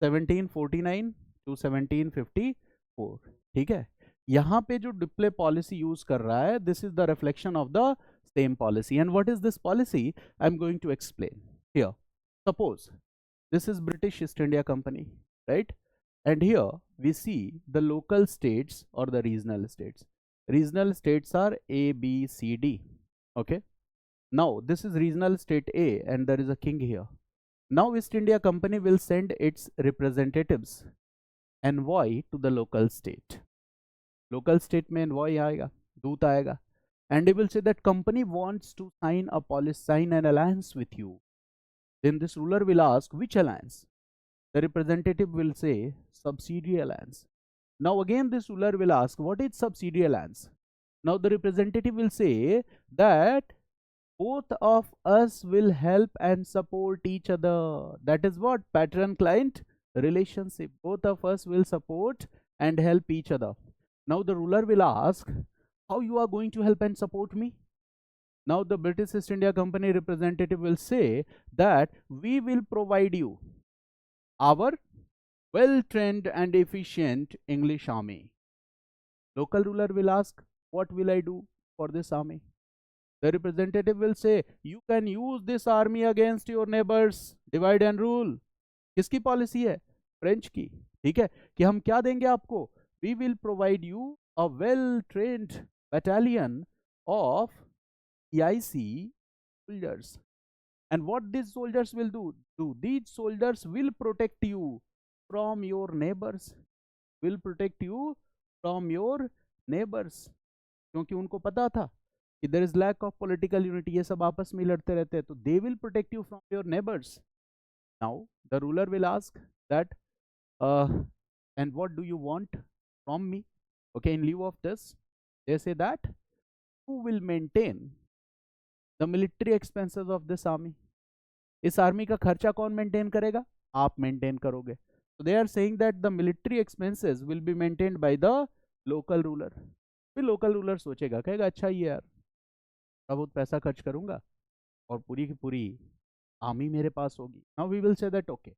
1749 to 1754. ठीक है. यहाँ पे जो डिप्ले पॉलिसी यूज कर रहा है, this is the reflection of the same policy. And what is this policy? I am going to explain here. Suppose this is British East India Company, right? And here we see the local states or the regional states. Regional states are A, B, C, D. Okay. Now this is regional state A and there is a king here. Now East India Company will send its representatives, envoy, to the local state. Local state में envoy आएगा, दूत आएगा, and he will say that company wants to sign a policy, sign an alliance with you. Then this ruler will ask, which alliance? The representative will say, subsidiary alliance. Now again this ruler will ask, what is subsidiary alliance? Now the representative will say that both of us will help and support each other. That is what? Patron-client relationship. Both of us will support and help each other. Now the ruler will ask, how you are going to help and support me? Now the British East India Company representative will say that we will provide you our well-trained and efficient English army. Local ruler will ask, what will I do for this army? The representative will say, you can use this army against your neighbors. Divide and rule. किसकी policy है? French की. ठीक है, कि हम क्या देंगे आपको? We will provide you a well-trained battalion of EIC soldiers. And what these soldiers will do? These soldiers will protect you from your neighbors. Will protect you from your neighbors. क्योंकि उनको पता था कि there is lack of political unity, ये सब आपस में लड़ते रहते हैं, तो they will protect you from your neighbors. Now the ruler will ask that and what do you want from me? Okay, in lieu of this, they say that who will maintain the military expenses of this army? इस army का खर्चा कौन maintain करेगा? आप maintain करोगे. So they are saying that the military expenses will be maintained by the local ruler. फिर local ruler सोचेगा, कहेगा अच्छा ये यार अब बहुत पैसा खर्च करूंगा और पूरी की पूरी आर्मी मेरे पास होगी. Now we will say that okay,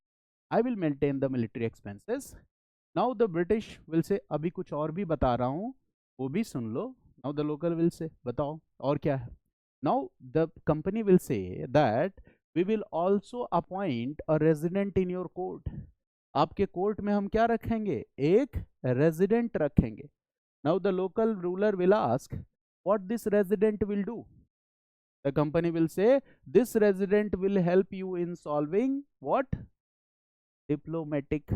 I will maintain the military expenses. Now the British will say अभी कुछ और भी बता रहा हूँ, वो भी सुन लो. Now the local will say बताओ और क्या है. Now the company will say that we will also appoint a resident in your court. आपके कोर्ट में हम क्या रखेंगे? एक रेजिडेंट रखेंगे. Now the local ruler will ask what this resident will do. The company will say this resident will help you in solving what? Diplomatic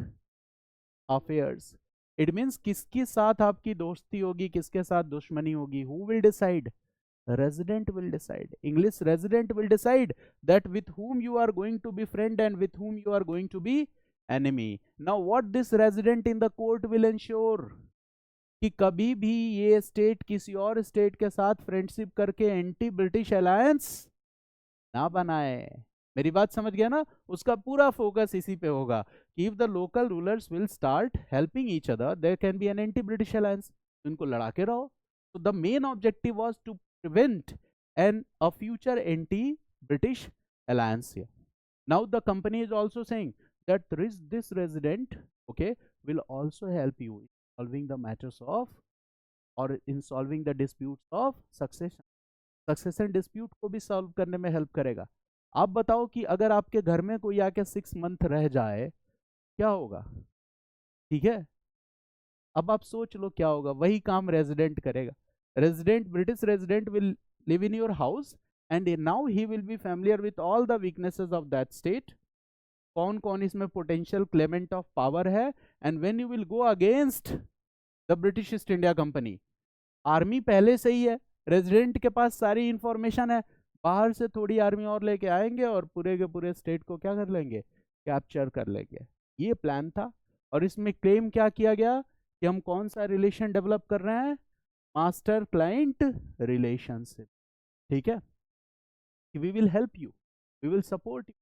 affairs. It means किसके साथ आपकी दोस्ती होगी, किसके साथ दुश्मनी होगी. Who will decide? Resident will decide. English resident will decide that with whom you are going to be friend and with whom you are going to be enemy. Now what this resident in the court will ensure कि कभी भी ये state किसी और state के साथ friendship करके anti British alliance ना बनाए. मेरी बात समझ गया ना? उसका पूरा फोकस इसी पे होगा कि if the local rulers will start helping each other there can be an anti British alliance. इनको लड़ा के रहो. So the main objective was to prevent a future anti-British alliance here. Now the company is also saying that this resident, okay, will also help you in solving the matters of or in solving the disputes of succession. Succession dispute को भी solve करने में help करेगा. आप बताओ कि अगर आपके घर में कोई आके 6 month रह जाए क्या होगा? ठीक है, अब आप सोच लो क्या होगा. वही काम रेजिडेंट करेगा. Resident, British resident will live in your house and now he will be familiar with all the weaknesses of that state. कौन कौन इसमें potential claimant of power है, and when you will go against the British East India Company, army पहले से ही है, resident के पास सारी information है, बाहर से थोड़ी आर्मी और लेके आएंगे और पूरे के पूरे स्टेट को क्या कर लेंगे? कैप्चर कर लेंगे. ये प्लान था. और इसमें क्लेम क्या किया गया कि हम कौन सा रिलेशन डेवलप कर रहे हैं? Master client relationship. ठीक है, we will help you, we will support you,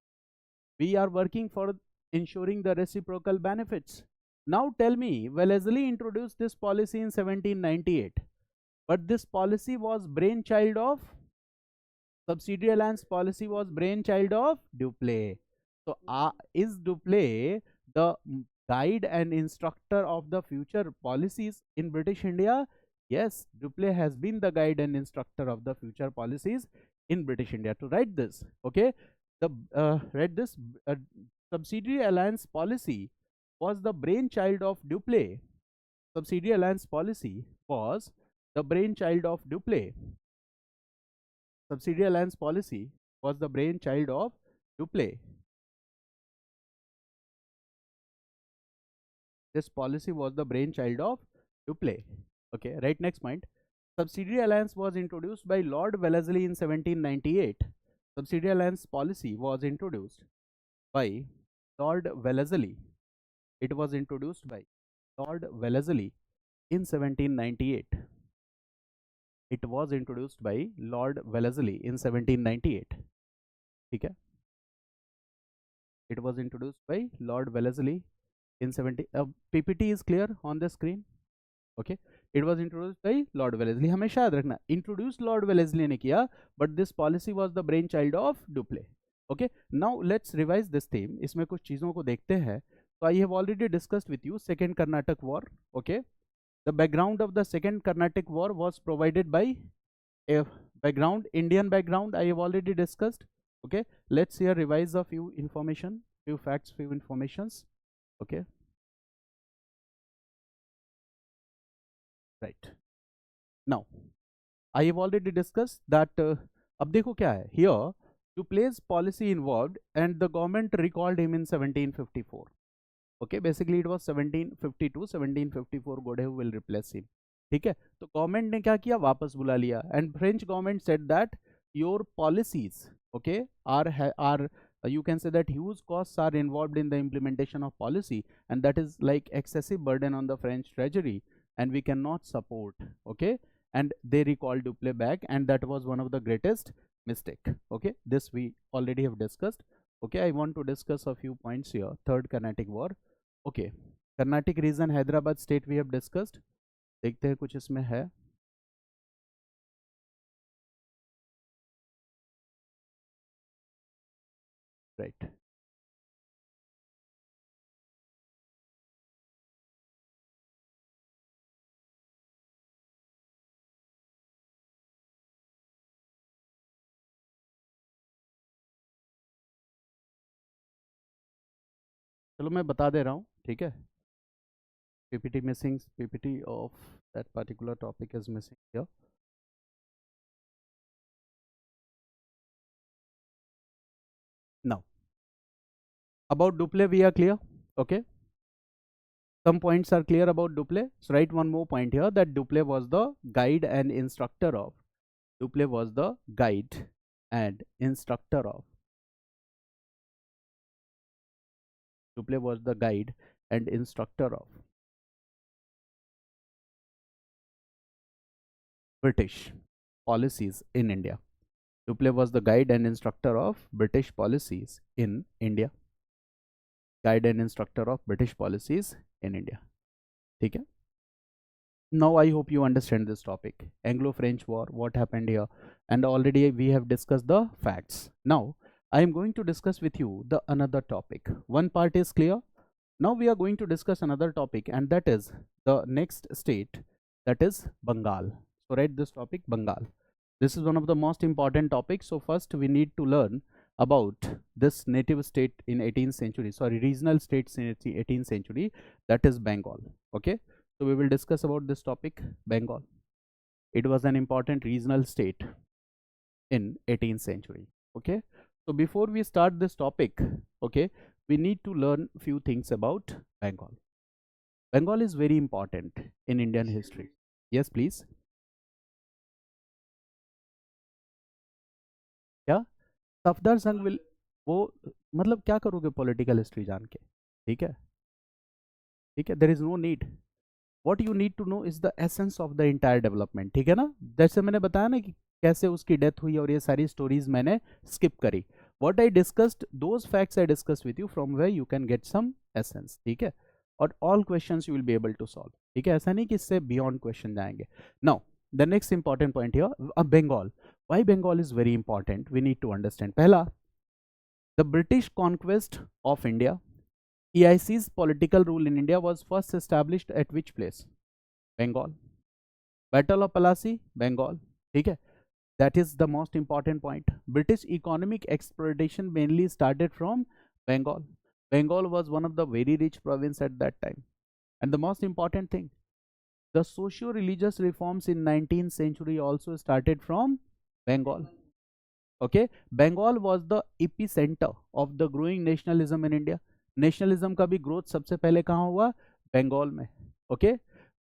we are working for ensuring the reciprocal benefits. Now tell me, Wellesley introduced this policy in 1798, but this policy was brainchild of subsidiary alliance policy was brainchild of Dupleix. So is Dupleix the guide and instructor of the future policies in British India? Yes, Dupleix has been the guide and instructor of the future policies in British India. To write this, okay, the read this subsidiary alliance policy was the brainchild of Dupleix. Subsidiary alliance policy was the brainchild of Dupleix. Subsidiary alliance policy was the brainchild of Dupleix. This policy was the brainchild of Dupleix. Okay, right, next point. Subsidiary alliance was introduced by Lord Wellesley in 1798. Subsidiary alliance policy was introduced by Lord Wellesley. It was introduced by Lord Wellesley in 1798. It was introduced by Lord Wellesley in 1798. ठीक है, it was introduced by Lord Wellesley in 17. PPT is clear on the screen. Okay, it was introduced by Lord Wellesley. हमेशा याद रखना, introduced Lord Wellesley ने किया, but this policy was the brainchild of Dupleix. Okay, now let's revise this theme. इसमें कुछ चीजों को देखते हैं. So I have already discussed with you Second Carnatic War. Okay, the background of the Second Carnatic War was provided by a background, Indian background. I have already discussed. Okay, let's here revise a few information, few facts, few informations. Okay, right. Now I have already discussed that. अब देखो क्या है here. Dupleix policy involved and the government recalled him in 1754. Okay, basically it was 1752, 1754 Godeheu will replace him. ठीक है, तो government ने क्या किया? वापस बुला लिया. And French government said that your policies, okay, are you can say that huge costs are involved in the implementation of policy, and that is like excessive burden on the French treasury, and we cannot support. Okay, and they recalled Dupleix back, and that was one of the greatest mistake. Okay, this we already have discussed. Okay, I want to discuss a few points here. Third Carnatic War. Okay, Carnatic region, Hyderabad state we have discussed. देखते हैं कुछ इसमें है. Right. चलो मैं बता दे रहा हूँ, ठीक है. PPT missing, PPT of that particular topic is missing here. Now, about Dupleix we are clear. Okay, some points are clear about Dupleix. So write one more point here, that Dupleix was the guide and instructor of. Dupleix was the guide and instructor of. Dupleix was the guide and instructor of British policies in India. Dupleix was the guide and instructor of British policies in India. Guide and instructor of British policies in India. ठीक है. Now I hope you understand this topic. Anglo-French War, what happened here, and already we have discussed the facts. Now I am going to discuss with you the another topic. One part is clear. Now we are going to discuss another topic, and that is the next state, that is Bengal. So write this topic, Bengal. This is one of the most important topics. So first we need to learn about this native state in 18th century, sorry, regional states in 18th century, that is Bengal. Okay, so we will discuss about this topic, Bengal. It was an important regional state in 18th century. Okay, so before we start this topic, okay, we need to learn few things about Bengal. Bengal is very important in Indian history. Yes, please. क्या सफदर संघ will, वो मतलब क्या करोगे political history जान के, ठीक है, ठीक है. There is no need. What you need to know is the essence of the entire development, ठीक है ना. जैसे मैंने बताया ना कि कैसे उसकी डेथ हुई और ये सारी स्टोरीज मैंने स्किप करी. What I discussed, those facts I discuss with you, from where you can get some essence, ठीक है. और all questions you will be able to solve, ठीक है. ऐसा नहीं कि इससे बियॉन्ड क्वेश्चन जाएंगे. Now the next important point here, Bengal. Why Bengal is very important, we need to understand. Pehla, the British conquest of India, EIC's political rule in India was first established at which place? Bengal. Battle of Plassey, Bengal. ठीक है, that is the most important point. British economic exploitation mainly started from Bengal. Bengal was one of the very rich province at that time. And the most important thing, the socio-religious reforms in 19th century also started from Bengal. Okay, Bengal was the epicenter of the growing nationalism in India. Nationalism का भी growth सबसे पहले कहाँ हुआ? Bengal में. Okay,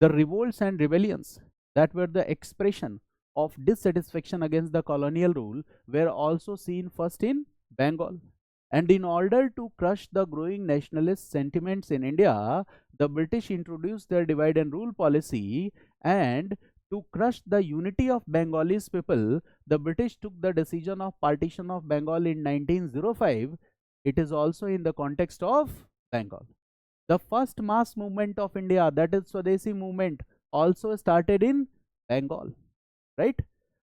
the revolts and rebellions that were the expression of dissatisfaction against the colonial rule were also seen first in Bengal. And in order to crush the growing nationalist sentiments in India, the British introduced their divide and rule policy, and to crush the unity of Bengalis people, the British took the decision of partition of Bengal in 1905. It is also in the context of Bengal. The first mass movement of India, that is Swadeshi movement, also started in Bengal, right?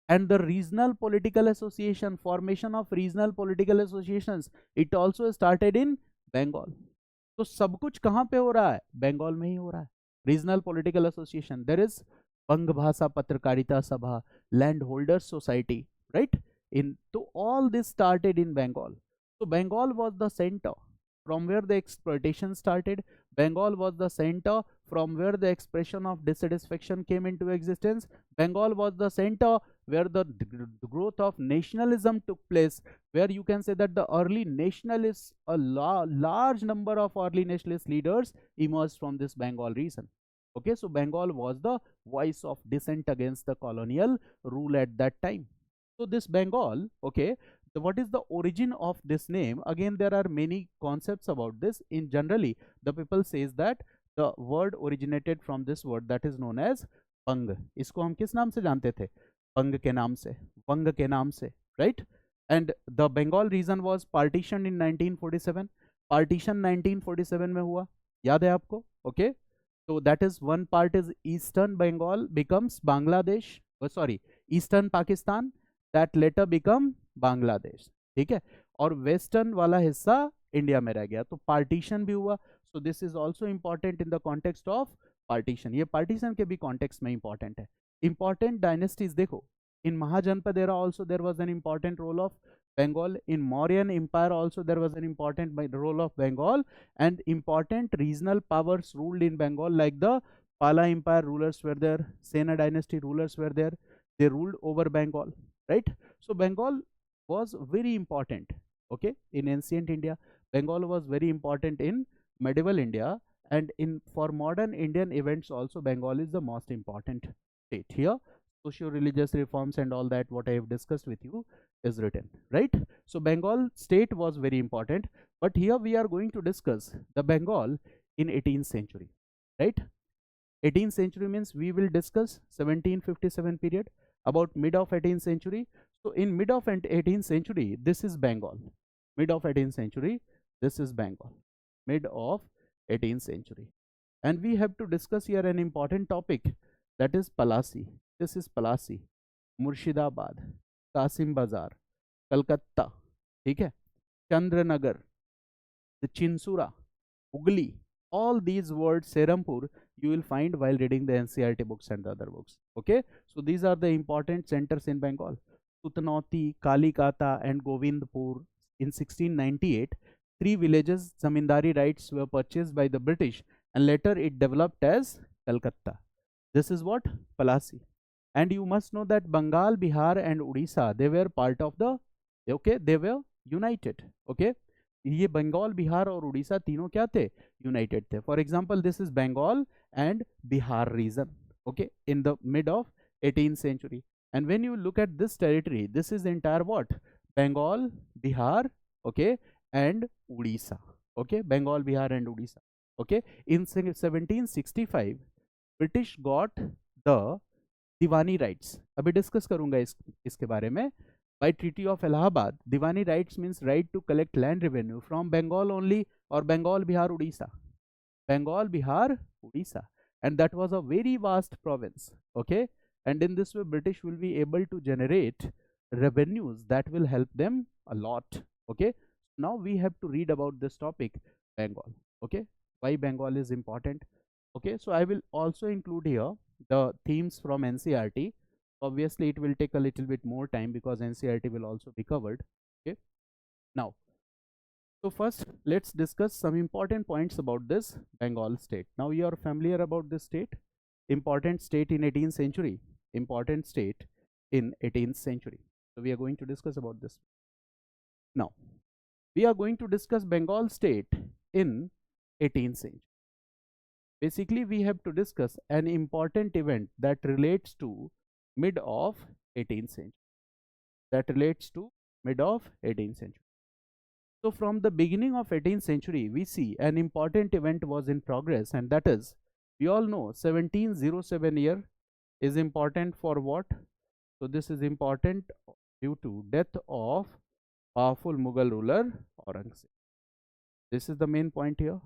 And the regional political association, formation of regional political associations, it also started in Bengal. तो सब कुछ कहाँ पे हो रहा है? बंगाल में ही हो रहा है. Regional political association, there is Banga Bhasha Patrakarita Sabha, land holders society, right? इन तो all this started in Bengal. So Bengal was the center from where the exploitation started. Bengal was the center from where the expression of dissatisfaction came into existence. Bengal was the center where the growth of nationalism took place, where you can say that the early nationalists, a large number of early nationalist leaders emerged from this Bengal region. Okay, so Bengal was the voice of dissent against the colonial rule at that time. So this Bengal, okay, So what is the origin of this name? Again, there are many concepts about this. In generally, the people says that the word originated from this word that is known as पंग. इसको हम किस नाम से जानते थे? पंग के नाम से, वंग के नाम से, right? And the Bengal region was partitioned in 1947. Partition 1947 में हुआ, याद है आपको? Okay. So that is one part is Eastern Bengal becomes Bangladesh. Oh, sorry, Eastern Pakistan that later become Bangladesh. ठीक है, और वेस्टर्न वाला हिस्सा इंडिया में रह गया, तो पार्टीशन भी हुआ. So this is also important in the context of partition. ये पार्टीशन के भी कॉन्टेक्स्ट में इंपॉर्टेंट है. इंपॉर्टेंट डायनेस्टीज देखो, in Mahajanapada era also there was an important role of Bengal. In Mauryan Empire also there was an important role of Bengal, and important regional powers ruled in Bengal, like the Pala Empire rulers were there, Sena dynasty rulers were there, they ruled over Bengal, right? So Bengal was very important, okay, in ancient India. Bengal was very important in medieval India, and in for modern Indian events also Bengal is the most important state. Here socio-religious reforms and all that what I have discussed with you is written, right? So Bengal state was very important, but here we are going to discuss the Bengal in 18th century, right? 18th century means we will discuss 1757 period, about mid of 18th century. So in mid of 18th century, this is Bengal. Mid of 18th century, this is Bengal. Mid of 18th century. And we have to discuss here an important topic, that is Plassey. This is Plassey, Murshidabad, Kasim Bazar, Calcutta, ठीक है, Chandranagar, the Chinsura, Hooghly, all these words, Serampur, you will find while reading the NCERT books and the other books. Okay, so these are the important centers in Bengal. Sutnauti, Kalikata and Govindpur. In 1698, 3 villages zamindari rights were purchased by the British, and later it developed as Calcutta. This is what? Plassey. And you must know that Bengal, Bihar and Odisha, they were part of the, okay, they were united. Okay, ये बंगाल, बिहार और उड़ीसा तीनों क्या थे? United थे. For example this is Bengal and Bihar region, okay, in the mid of 18th century. And when you look at this territory, this is entire what? Bengal, Bihar, okay, and Odisha. Okay, Bengal, Bihar and Odisha. Okay, in 1765 British got the Deewani rights. अभी discuss करूंगा इसके बारे में. By Treaty of Allahabad, Diwani rights means right to collect land revenue from Bengal only, or Bengal, Bihar, Odisha. Bengal, Bihar, Odisha. And that was a very vast province. Okay. And in this way, British will be able to generate revenues that will help them a lot. Okay. Now we have to read about this topic, Bengal. Okay. Why Bengal is important. Okay. So I will also include here the themes from NCERT. Obviously it will take a little bit more time because NCERT will also be covered. Okay, now, so first let's discuss some important points about this Bengal state. Now you are familiar about this state, important state in 18th century, important state in 18th century. So we are going to discuss about this. Now we are going to discuss Bengal state in 18th century. Basically we have to discuss an important event that relates to mid of 18th century, that relates to mid of 18th century. So from the beginning of 18th century we see an important event was in progress, and that is, we all know 1707 year is important for what? So this is important due to death of powerful Mughal ruler Aurangzeb. This is the main point here,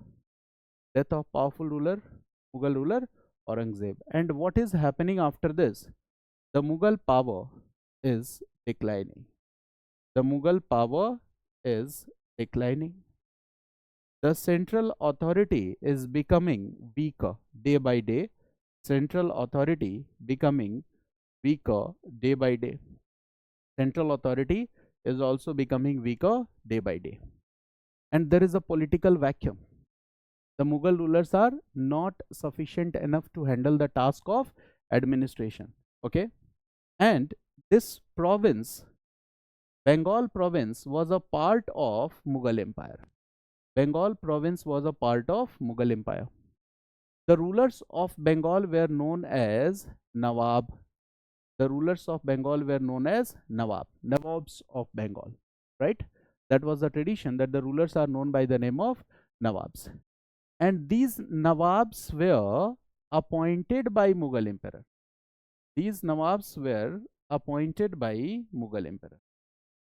death of powerful ruler Mughal ruler Aurangzeb. And what is happening after this? The Mughal power is declining. The Mughal power is declining. The central authority is becoming weaker day by day. Central authority becoming weaker day by day. Central authority is also becoming weaker day by day. And there is a political vacuum. The Mughal rulers are not sufficient enough to handle the task of administration. Okay. And this province, Bengal province, was a part of Mughal Empire. Bengal province was a part of Mughal Empire. The rulers of Bengal were known as Nawab. The rulers of Bengal were known as Nawab, Nawabs of Bengal. right? That was the tradition, that the rulers are known by the name of Nawabs. And these Nawabs were appointed by Mughal emperor. These Nawabs were appointed by Mughal emperor.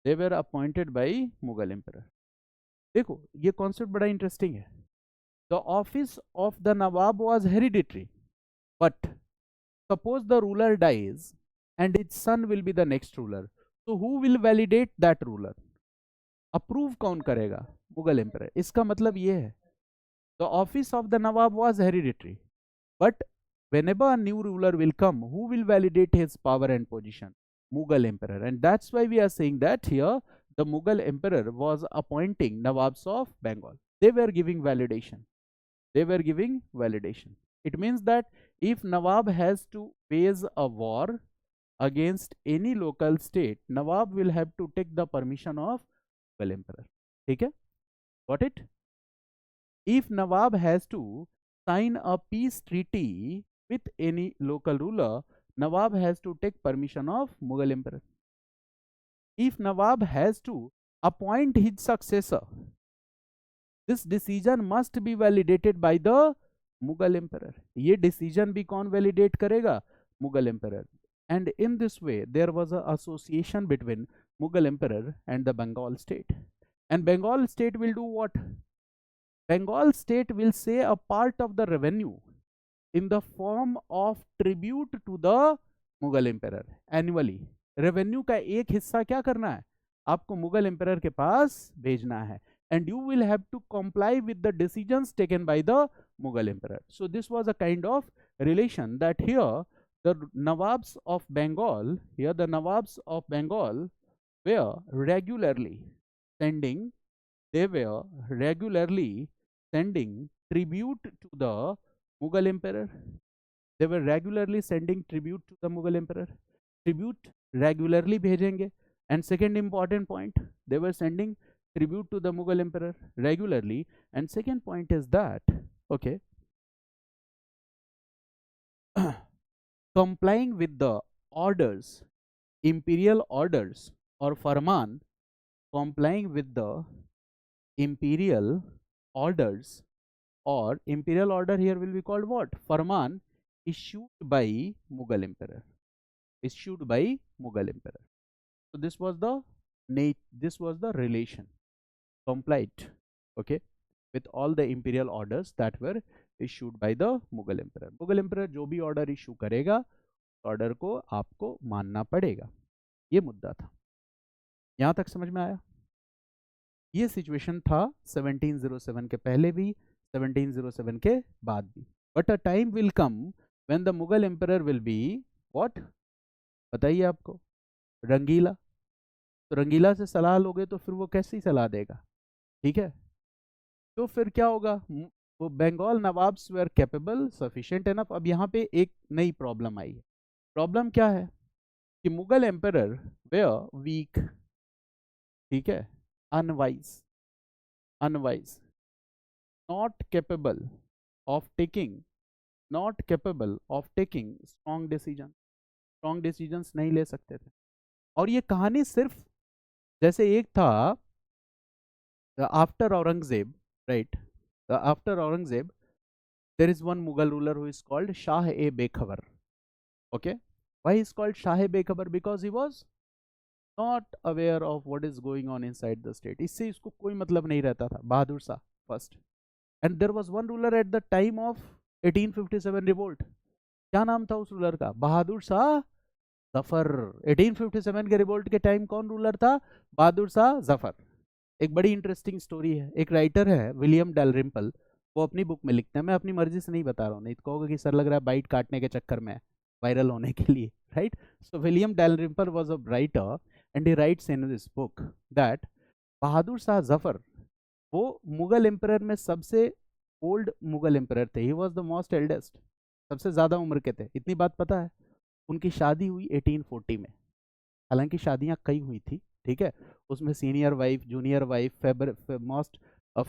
They were appointed by Mughal emperor. देखो ये concept बड़ा interesting है. The office of the Nawab was hereditary, but suppose the ruler dies and its son will be the next ruler. So who will validate that ruler? Approve कौन करेगा? Mughal emperor. इसका मतलब ये है, the office of the Nawab was hereditary, but whenever a new ruler will come, who will validate his power and position? Mughal emperor. And that's why we are saying that here the Mughal emperor was appointing Nawabs of Bengal. They were giving validation. They were giving validation. It means that if Nawab has to wage a war against any local state, Nawab will have to take the permission of Mughal emperor. ठीक है? Got it? If Nawab has to sign a peace treaty with any local ruler, Nawab has to take permission of Mughal emperor. If Nawab has to appoint his successor, this decision must be validated by the Mughal emperor. ये decision भी कौन validate करेगा? Mughal emperor. And in this way, there was an association between Mughal emperor and the Bengal state. And Bengal state will do what? Bengal state will say a part of the revenue in the form of tribute to the Mughal emperor annually. Revenue का एक हिस्सा क्या करना है? आपको Mughal emperor के पास भेजना है. And you will have to comply with the decisions taken by the Mughal emperor. So this was a kind of relation that here the Nawabs of Bengal, were regularly sending, tribute to the Mughal emperor. They were regularly sending tribute to the Mughal emperor. Tribute regularly भेजेंगे. And second important point, they were sending tribute to the Mughal emperor regularly. And second point is that, okay, complying with the orders, imperial orders or farman, complying with the imperial orders, or imperial order here will be called what? Farman, issued by Mughal emperor. Issued by Mughal emperor. So this was the relation. Complied, okay, with all the imperial orders that were issued by the Mughal emperor. Mughal emperor जो भी order issue करेगा, order को आपको मानना पड़ेगा. ये मुद्दा था. यहाँ तक समझ में आया? ये सिचुएशन था 1707 के पहले भी, 1707 के बाद भी. But a time will come when the Mughal emperor will be what? बताइए आपको. रंगीला. तो रंगीला से सलाह लोगे तो फिर वो कैसी सलाह देगा? ठीक है. तो फिर क्या होगा? वो Bengal nawabs were capable, sufficient enough. अब यहाँ पे एक नई प्रॉब्लम आई है. प्रॉब्लम क्या है? कि मुगल एम्परर वेयर वीक. ठीक है. Unwise, not capable of taking strong decisions नहीं ले सकते थे. और ये कहानी सिर्फ जैसे एक था after Aurangzeb, right? After Aurangzeb there is one Mughal ruler who is called Shah-e-Bekhavar. Okay, why he is called Shah-e-Bekhavar? Because he was not aware of what is going on inside the state. इससे इसको कोई मतलब नहीं रहता था. Bahadur Shah first. And there was one ruler at the time of 1857 revolt. क्या नाम था उस रूलर का? बहादुर शाह जफर. 1857 के रिवोल्ट के टाइम कौन रूलर था? बहादुर शाह जफर. एक बड़ी इंटरेस्टिंग स्टोरी है. एक राइटर है विलियम डैलरिम्पल, वो अपनी बुक में लिखते हैं. मैं अपनी मर्जी से नहीं बता रहा हूँ, नहीं तो कहोगे कि सर लग रहा है बाइट काटने के चक्कर में, वायरल होने के लिए, right? So William Dalrymple was a writer and he writes in this book that Bahadur Shah Zafar वो मुगल एम्परर में सबसे ओल्ड मुगल एम्परर थे. He was the most eldest, सबसे ज़्यादा उम्र के थे. इतनी बात पता है? उनकी शादी हुई 1840 में. हालांकि शादियां कई हुई थी, ठीक है, उसमें senior wife, junior wife, most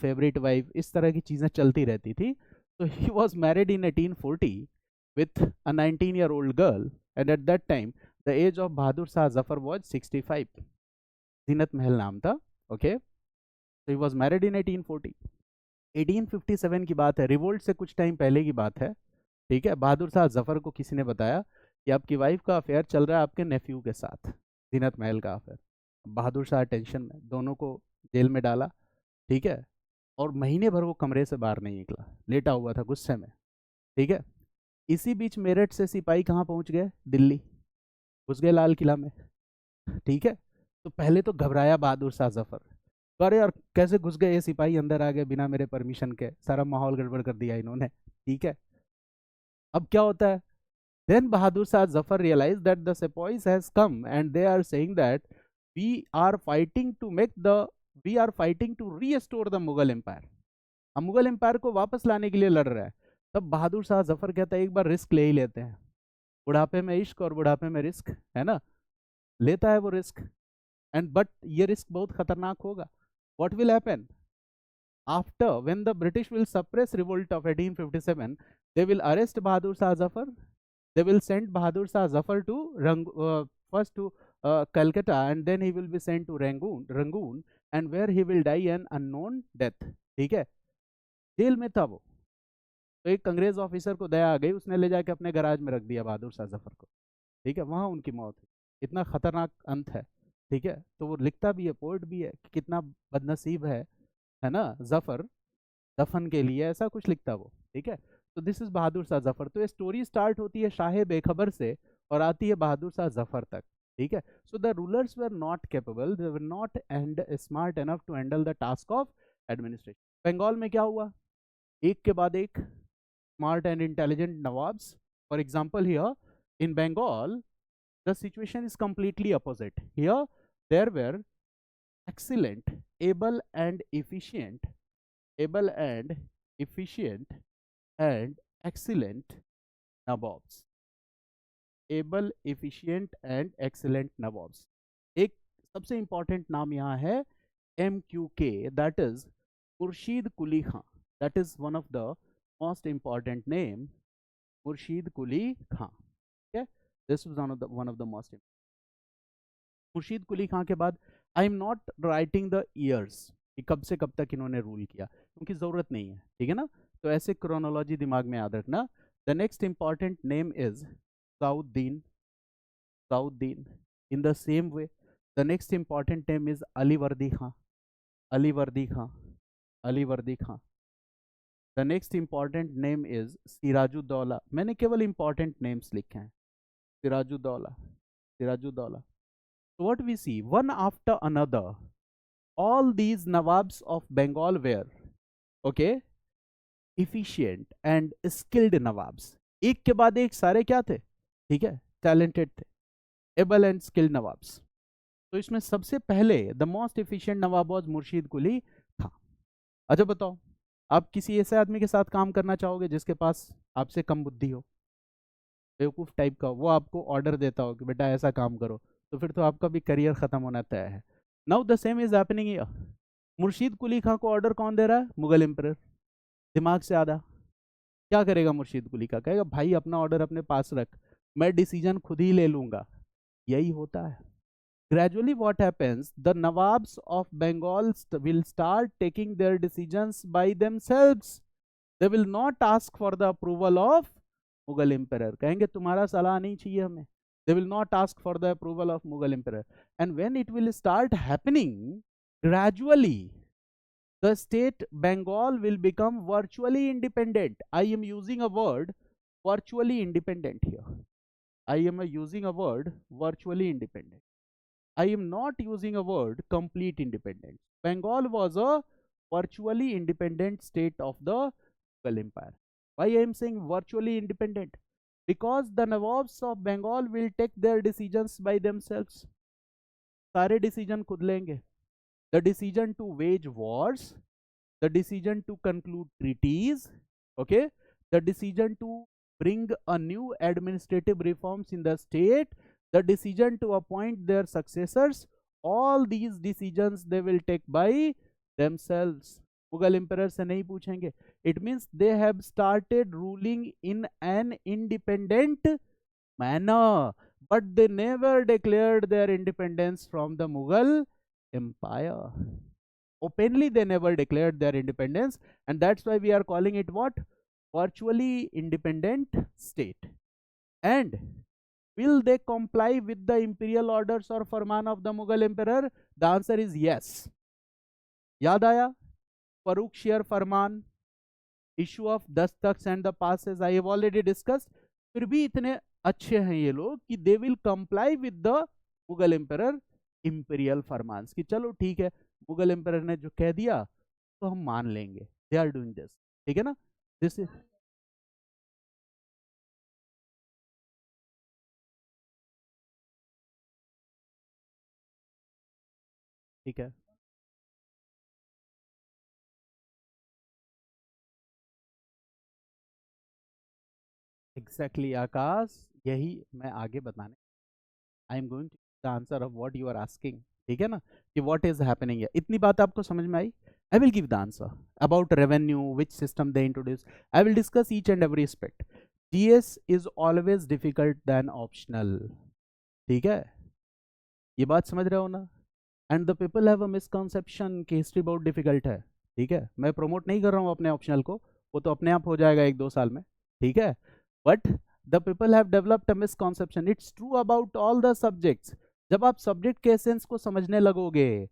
favourite wife, इस तरह की चीज़ें चलती रहती थी. तो he was married in 1840 with a 19-year-old girl and at that time the age of Bahadur Shah Zafar was 65. Zeenat Mahal नाम था. ओके, तो ही वॉज मैरिड इन 1840। 1857 की बात है, रिवोल्ट से कुछ टाइम पहले की बात है, ठीक है। बहादुर शाह जफर को किसी ने बताया कि आपकी वाइफ का अफेयर चल रहा है आपके नेफ्यू के साथ, जीनत महल का अफेयर। बहादुर शाह टेंशन में, दोनों को जेल में डाला, ठीक है। और महीने भर वो कमरे से बाहर नहीं निकला, लेटा हुआ था गुस्से में, ठीक है। इसी बीच मेरठ से सिपाही कहाँ पहुंच गए, दिल्ली, घुस गए लाल किला में, ठीक है। तो पहले तो घबराया बहादुर शाह जफर, अरे यार कैसे घुस गए ये सिपाही, अंदर आ गए बिना मेरे परमिशन के, सारा माहौल गड़बड़ कर दिया इन्होंने, ठीक है। अब क्या होता है, then Bahadur Shah Zafar realized that the sepoys has come and they are saying that we are fighting to make the we are fighting to restore the Mughal Empire, हम मुगल एम्पायर को वापस लाने के लिए लड़ रहे हैं। तब बहादुर शाह जफर कहता है एक बार रिस्क ले ही लेते हैं, बुढ़ापे में इश्क और बुढ़ापे में रिस्क, है ना। लेता है वो रिस्क, एंड बट ये रिस्क बहुत खतरनाक होगा। What will happen after, when the British will suppress revolt of 1857, they will arrest Bahadur Shah Zafar, they will send Bahadur Shah Zafar to first to Calcutta, and then he will be sent to Rangoon, and where he will die an unknown death, ठीक है। Jail में था वो, तो एक अंग्रेज officer को दया आ गई, उसने ले जाके अपने गराज में रख दिया बहादुर शाह जफर को, ठीक है। वहां उनकी मौत हुई, इतना खतरनाक अंत है, ठीक है। तो वो लिखता भी है, पोएट भी है कि कितना बदनसीब है ना जफर, दफन के लिए ऐसा कुछ लिखता वो, ठीक है। तो दिस इज बहादुर शाह जफर। तो ये स्टोरी स्टार्ट होती है शाह बेखबर से और आती है बहादुर शाह जफर तक, ठीक है। So the rulers were not capable, they were not and smart enough to handle the task of administration. Bengal में क्या हुआ, एक के बाद एक smart and intelligent nawabs. For example here in Bengal the situation is completely opposite. Here there were excellent, able and efficient, able and efficient and excellent nabobs, able, efficient and excellent nabobs। एक सबसे important नाम यहाँ है MQK, that is Murshid Quli Khan, that is one of the most important name, Murshid Quli Khan, ठीक है। This was one of the most. Murshid Quli Khan के बाद I am not writing the years कि कब से कब तक इन्होंने रूल किया, क्योंकि ज़रूरत नहीं है, ठीक है ना। तो ऐसे क्रोनोलॉजी दिमाग में याद रखना। The next important name is Sauddin, Sauddin. In the same way the next important name is Alivardi Khan, Alivardi Khan, Alivardi Khan. The next important name is Sirajuddaula. मैंने केवल इंपॉर्टेंट नेम्स लिखे हैं, Siraj-ud-Daulah, Siraj-ud-Daulah. So what we see, one after another, all these Nawabs of Bengal were, okay, efficient and skilled Nawabs। एक के बाद एक सारे क्या थे, ठीक है, talented थे, able and skilled Nawabs। तो इसमें सबसे पहले the most efficient Nawab was Murshid Quli खां। अच्छा बताओ, आप किसी ऐसे आदमी के साथ काम करना चाहोगे जिसके पास आपसे कम बुद्धि हो, बेवकूफ टाइप का, वो आपको ऑर्डर देता हो कि बेटा ऐसा काम करो, तो फिर तो आपका भी करियर खत्म होना तय है। Now the same is happening here. Murshid Quli Khan को ऑर्डर कौन दे रहा है, मुगल एम्परर। दिमाग से आधा, क्या करेगा मुर्शीद कुली खां, कहेगा भाई अपना ऑर्डर अपने पास रख, मैं डिसीजन खुद ही ले लूंगा। यही होता है। Gradually what happens, the nawabs of Bengal will start taking their decisions by themselves, they will not ask for the approval of Mughal emperor. कहेंगे तुम्हारा सलाह नहीं चाहिए हमें, they will not ask for the approval of Mughal emperor। And when it will start happening gradually, the state Bengal will become virtually independent। I am using a word virtually independent here, I am using a word virtually independent, I am not using a word complete independence। Bengal was a virtually independent state of the Mughal empire। Why I am saying virtually independent, because the Nawabs of Bengal will take their decisions by themselves। सारे decision खुद लेंगे। The decision to wage wars, the decision to conclude treaties, okay, the decision to bring a new administrative reforms in the state, the decision to appoint their successors, all these decisions they will take by themselves। Mughal emperor से नहीं पूछेंगे। It means they have started ruling in an independent manner, but they never declared their independence from the Mughal empire. Openly they never declared their independence, and that's why we are calling it what? Virtually independent state. And will they comply with the imperial orders or farman of the Mughal emperor? The answer is yes. याद आया? Farooq Share Farman, issue of dastaks and the passes I have already discussed. फिर भी इतने अच्छे हैं ये लोग कि they will comply with the Mughal emperor imperial farmans, कि चलो ठीक है मुगल एम्परर ने जो कह दिया तो हम मान लेंगे, दे आर डूइंग दिस, ठीक है ना? दिस इज ठीक है। एग्जैक्टली आकाश, यही मैं आगे बताने, I am going to the answer of what you are asking, ठीक है ना, कि व्हाट इज हैपनिंग है। इतनी बात आपको समझ में आई? I will give the answer about revenue, which system they introduce, I will discuss each and every aspect. GS is always difficult than optional, ठीक है, ये बात समझ रहे हो ना? And the people have a misconception कि हिस्ट्री बहुत डिफिकल्ट है, ठीक है, मैं प्रमोट नहीं कर रहा हूँ अपने ऑप्शनल को, वो तो अपने आप हो जाएगा 1-2 साल में, ठीक है, but the people have developed a misconception, it's true about all the subjects. जब आप सब्जेक्ट के एसेंस को समझने लगोगे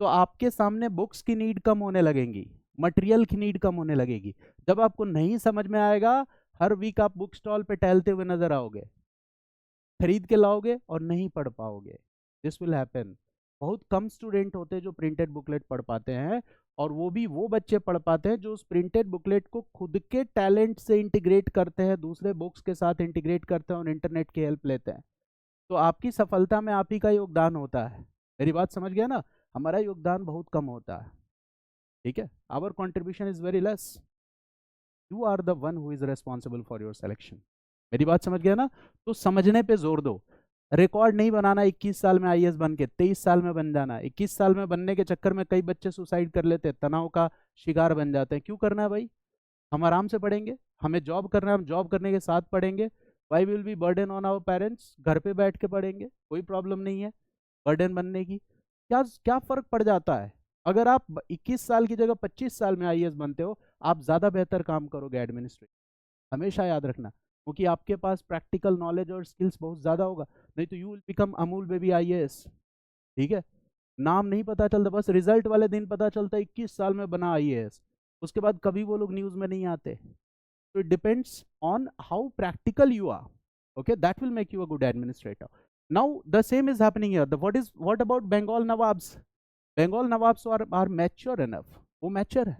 तो आपके सामने बुक्स की नीड कम होने लगेंगी, मटेरियल की नीड कम होने लगेगी। जब आपको नहीं समझ में आएगा, हर वीक आप बुक स्टॉल पे टहलते हुए नजर आओगे, खरीद के लाओगे और नहीं पढ़ पाओगे, दिस विल हैपन। बहुत कम स्टूडेंट होते हैं जो प्रिंटेड बुकलेट पढ़ पाते हैं, और वो भी वो बच्चे पढ़ पाते हैं जो उस प्रिंटेड बुकलेट को खुद के टैलेंट से इंटीग्रेट करते हैं, दूसरे बुक्स के साथ इंटीग्रेट करते हैं और इंटरनेट की हेल्प लेते हैं। तो आपकी सफलता में आप ही का योगदान होता है, मेरी बात समझ गया ना? हमारा योगदान बहुत कम होता है, ठीक है, our contribution is very less, you are the one who is responsible for your selection. मेरी बात समझ गया ना? तो समझने पे जोर दो, रिकॉर्ड नहीं बनाना 21 साल में आईएएस बन के, 23 साल में बन जाना। 21 साल में बनने के चक्कर में कई बच्चे सुसाइड कर लेते हैं, तनाव का शिकार बन जाते हैं। क्यों करना है भाई? हम आराम से पढ़ेंगे, हमें जॉब करना है, हम जॉब करने के साथ पढ़ेंगे। Why will be burden on our parents? घर पे बैठ के पढ़ेंगे, कोई प्रॉब्लम नहीं है बर्डन बनने की। क्या क्या फर्क पड़ जाता है? अगर आप 21 साल की जगह 25 साल में आईएएस बनते हो, आप ज्यादा बेहतर काम करोगे एडमिनिस्ट्रेशन, हमेशा याद रखना, क्योंकि आपके पास प्रैक्टिकल नॉलेज और स्किल्स बहुत ज़्यादा होगा। नहीं तो you will become Amul baby IAS, ठीक है, नाम नहीं पता चलता, बस रिजल्ट वाले दिन पता चलता है 21 साल में बना आईएएस, उसके बाद कभी वो लोग न्यूज़ में नहीं आते। तो it depends on how practical you are, okay, that will make you a good administrator. Now the same is happening here. What about Bengal Nawabs? Bengal Nawabs are mature enough, वो mature है।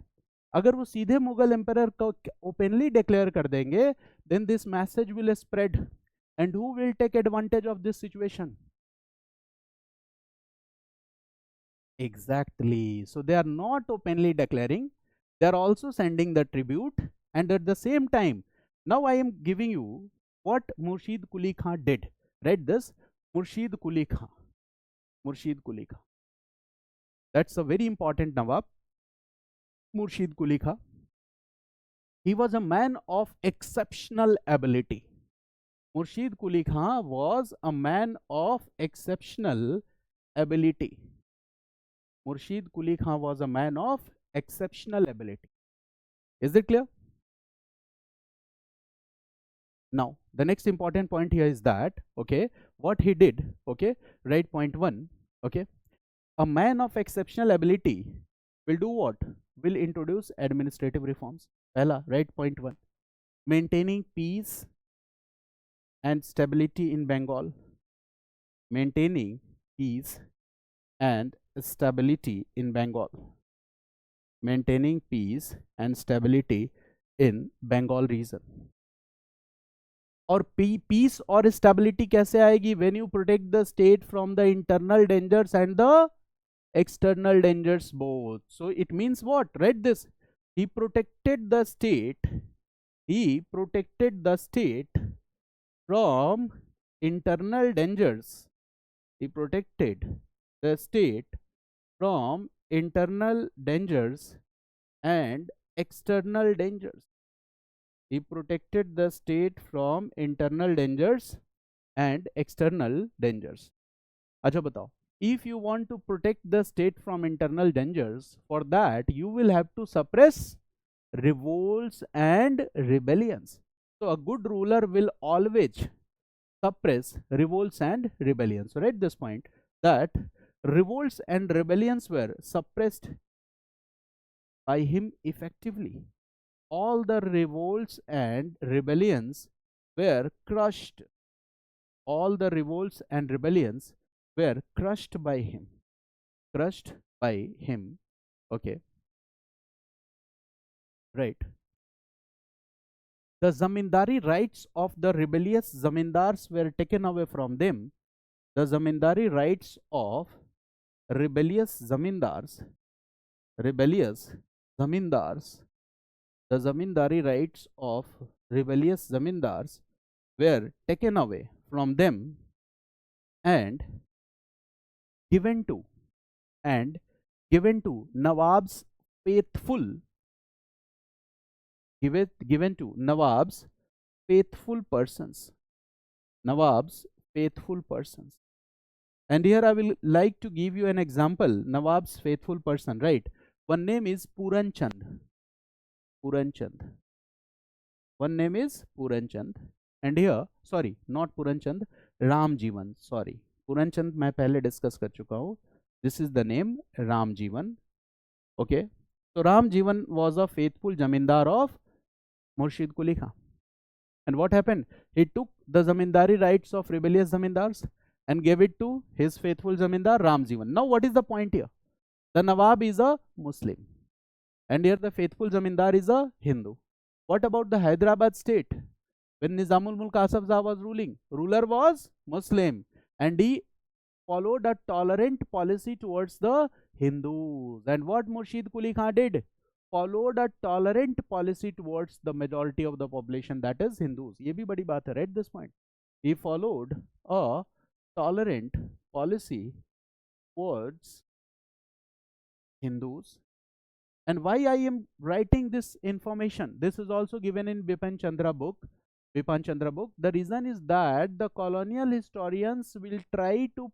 अगर वो सीधे Mughal emperor को openly declare कर देंगे, then this message will spread, and who will take advantage of this situation? Exactly. So they are not openly declaring, they are also sending the tribute, and at the same time, now I am giving you what Murshid Quli Khan did. Read this, Murshid Quli Khan. Murshid Quli Khan. That's a very important Nawab, Murshid Quli Khan. He was a man of exceptional ability. Murshid Quli Khan was a man of exceptional ability. Murshid Quli Khan was a man of exceptional ability. Is it clear? Now, the next important point here is that, okay, what he did, okay, right, point 1, okay, a man of exceptional ability will do what? Will introduce administrative reforms. Pehla, right, point 1, maintaining peace and stability in Bengal, maintaining peace and stability in Bengal, maintaining peace and stability in Bengal region. और piece और stability कैसे आएगी? When you protect the state from the internal dangers and the external dangers both. So it means what? Read this. He protected the state. He protected the state from internal dangers. He protected the state from internal dangers and external dangers. He protected the state from internal dangers and external dangers. अच्छा बताओ, If you want to protect the state from internal dangers, for that you will have to suppress revolts and rebellions. So a good ruler will always suppress revolts and rebellions. So write this point, that revolts and rebellions were suppressed by him effectively. All the revolts and rebellions were crushed. All the revolts and rebellions were crushed by him. Crushed by him. Okay, right. The zamindari rights of the rebellious zamindars were taken away from them. The zamindari rights of rebellious zamindars, rebellious zamindars, the zamindari rights of rebellious zamindars were taken away from them and given to and given to Nawab's faithful, given to Nawab's faithful persons. Nawab's faithful persons. And here I will like to give you an example. Nawab's faithful person, right? One name is Puran Chand. Puran Chand. One name is Puran Chand. And here, sorry, not Puran Chand, Ram Jeevan. Sorry, Puran Chand मैं पहले discuss कर चुका हूँ. This is the name Ram Jeevan. Okay. So Ram Jeevan was a faithful zamindar of Murshid Quli Khan. And what happened? He took the zamindari rights of rebellious zamindars and gave it to his faithful zamindar Ram Jeevan. Now what is the point here? The Nawab is a Muslim and here the faithful zamindar is a Hindu. What about the Hyderabad state? When Nizamul Mulk Asaf Shah was ruling, ruler was Muslim and he followed a tolerant policy towards the Hindus. And what Murshid Quli Khan did? Followed a tolerant policy towards the majority of the population, that is Hindus. ये भी बड़ी बात है, right? This point. He followed a tolerant policy towards Hindus. And why I am writing this information? This is also given in Bipan Chandra book. Bipan Chandra book. The reason is that the colonial historians will try to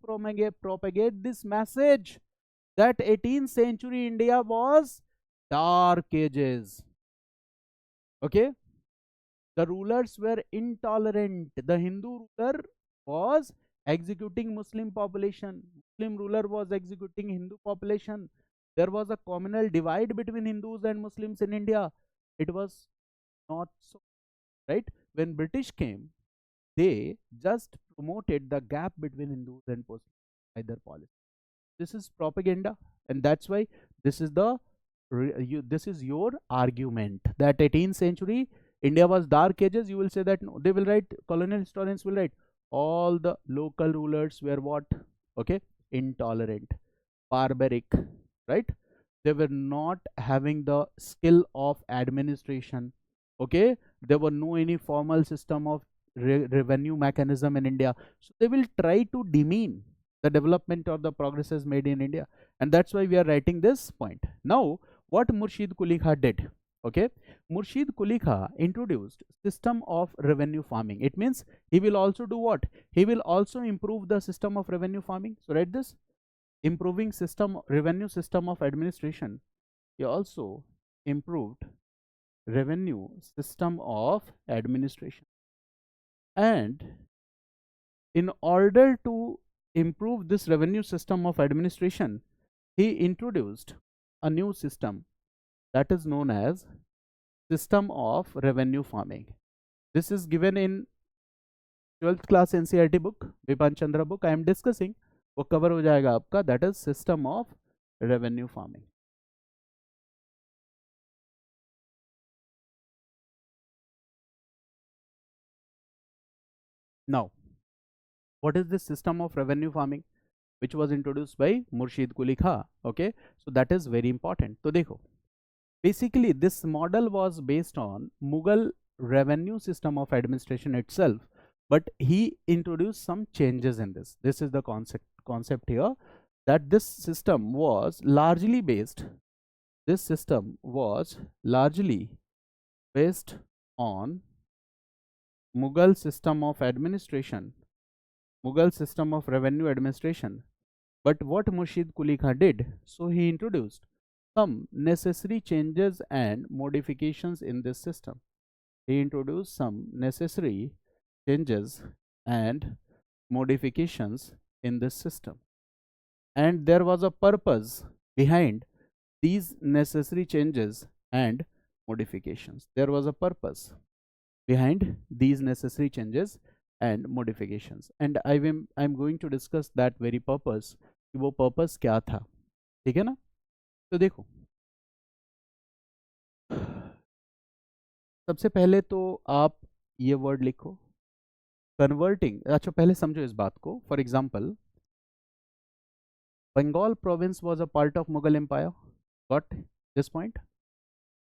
propagate this message that 18th century India was dark ages. Okay, the rulers were intolerant. The Hindu ruler was executing Muslim population. Muslim ruler was executing Hindu population. There was a communal divide between Hindus and Muslims in India. It was not so, right? When British came, they just promoted the gap between Hindus and Muslims by their policy. This is propaganda, and that's why this is the this is your argument that 18th century India was dark ages. You will say that no. They will write, colonial historians will write, all the local rulers were what? Okay, intolerant, barbaric, right? They were not having the skill of administration. Okay, there were no any formal system of revenue mechanism in India. So they will try to demean the development or the progresses made in India, and that's why we are writing this point. Now, what Murshid Quli Khan did? Okay, Murshid Quli Khan introduced system of revenue farming. It means he will also do what? He will also improve the system of revenue farming. So write this: improving system, revenue system of administration. He also improved revenue system of administration, and in order to improve this revenue system of administration, he introduced a new system that is known as system of revenue farming. This is given in 12th class NCERT book, Bipan Chandra book. I am discussing, वो cover हो जाएगा आपका, that is system of revenue farming. Now, what is this system of revenue farming which was introduced by Murshid Quli Khan? Okay, so that is very important. तो देखो, basically this model was based on Mughal revenue system of administration itself, but he introduced some changes in this. This is the concept here, that this system was largely based on Mughal system of administration, Mughal system of revenue administration, But what Murshid Quli Khan did, so he introduced some necessary changes and modifications in this system. He introduced some necessary changes and modifications in this system. And there was a purpose behind these necessary changes and modifications. There was a purpose behind these necessary changes and modifications. And I'm going to discuss that very purpose. कि वो purpose क्या था, ठीक है ना? तो देखो, सबसे पहले तो आप ये वर्ड लिखो कन्वर्टिंग. अच्छा, पहले समझो इस बात को. For example, Bengal province was a part of Mughal empire. Got this point?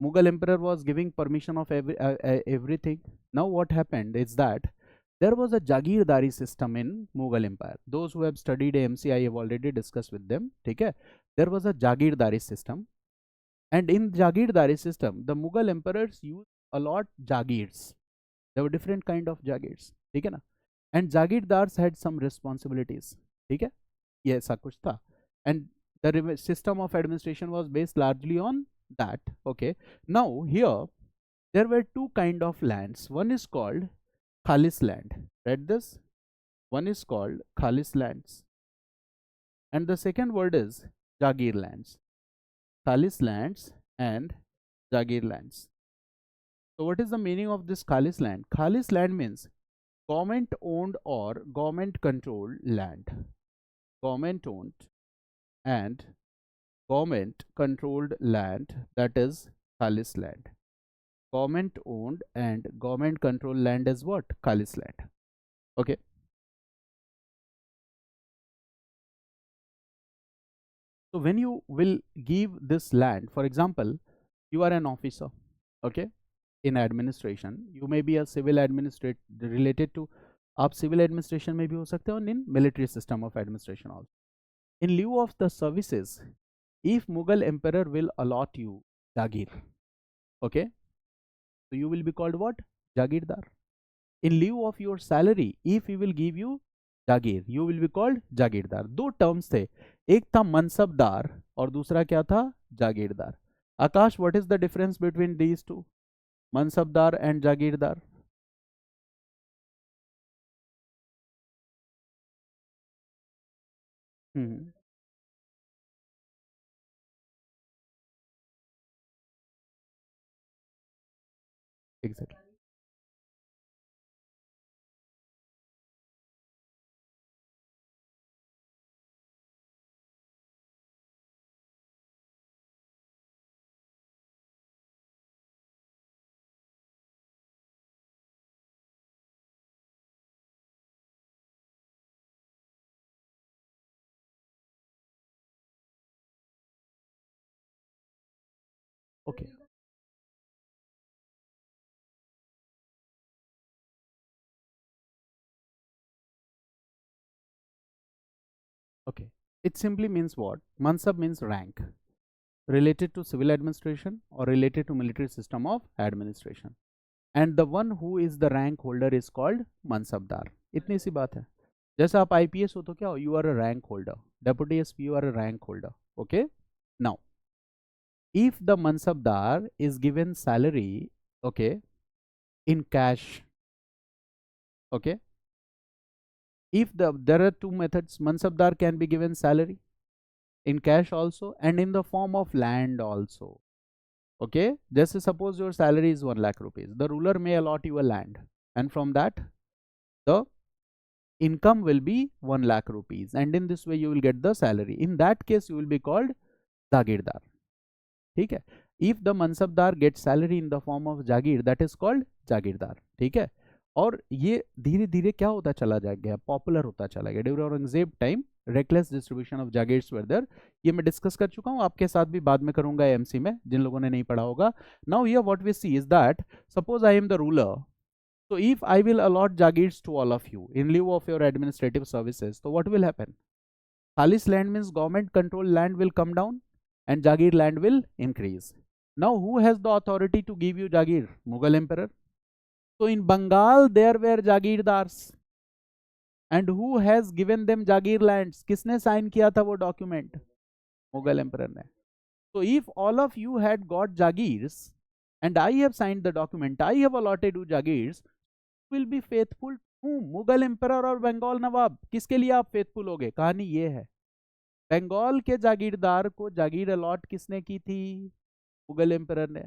Mughal emperor was giving permission of everything. Now what happened is that there was a Jagirdari system in Mughal empire. Those who have studied AMC, I have already discussed with them. Okay? There was a Jagirdari system, and in Jagirdari system the Mughal emperors used a lot Jagirs. There were different kind of Jagirs. ठीक है ना? And Jagirdars had some responsibilities. ठीक है? ये ऐसा कुछ था. And the system of administration was based largely on that. Okay, now here there were two kind of lands. One is called Khalis land. Read this. One is called Khalis lands, and the second word is Jagir lands. Khalis lands and Jagir lands. So what is the meaning of this Khalis land? Khalis land means government owned or government controlled land. Government owned and government controlled land, that is Khalis land. Government owned and government controlled land is what? Khalis land. Okay. So when you will give this land, for example, you are an officer, okay, in administration. You may be a civil administrator related to, आप civil administration में भी हो सकते हो, in military system of administration also. In lieu of the services, if Mughal emperor will allot you Jagir, okay, so you will be called what? Jagirdar. In lieu of your salary, if he will give you Jagir, you will be called Jagirdar. दो terms थे, एक था मनसबदार और दूसरा क्या था? जागीरदार. आकाश, what is the difference between these two? Mansabdar and Jagirdar. Exactly. Okay. Okay. It simply means what? Mansab means rank, related to civil administration or related to military system of administration. And the one who is the rank holder is called mansabdar. इतनी सी बात है. जैसे आप IPS हो तो क्या हो? You are a rank holder. Deputy SP, you are a rank holder. Okay. Now, if the mansabdar is given salary, okay, in cash, okay, if there are two methods, mansabdar can be given salary in cash also and in the form of land also. Okay, just suppose your salary is 1 lakh rupees, the ruler may allot you a land, and from that the income will be 1 lakh rupees, and in this way you will get the salary. In that case you will be called Jagirdar. ठीक है. If the mansabdar gets salary in the form of Jagir, that is called Jagirdar. ठीक है. और ये धीरे धीरे क्या होता चला गया, पॉपुलर होता चला गया. During Aurangzeb time reckless distribution of jagirs were there. ये मैं डिस्कस कर चुका हूँ, आपके साथ भी बाद में करूंगा एमसी में, जिन लोगों ने नहीं पढ़ा होगा. Now here what we see is that suppose I am the ruler, so if I will allot jagirs to all of you in lieu of your administrative services, so what will happen? Khalis land means government controlled land will come down and jagir land will increase. Now who has the authority to give you jagir? Mughal emperor. So in Bengal there were jagirdars, and who has given them Jagir lands, किसने sign किया था वो document? Mughal emperor ने. So if all of you had got Jagirs and I have signed the document, I have allotted you Jagirs, will be faithful to Mughal emperor और बंगाल नवाब. किसके लिए आप faithful हो गए? कहानी ये है, बंगाल के जागीरदार को जागीर अलॉट किसने की थी? मुगल एम्परर ने.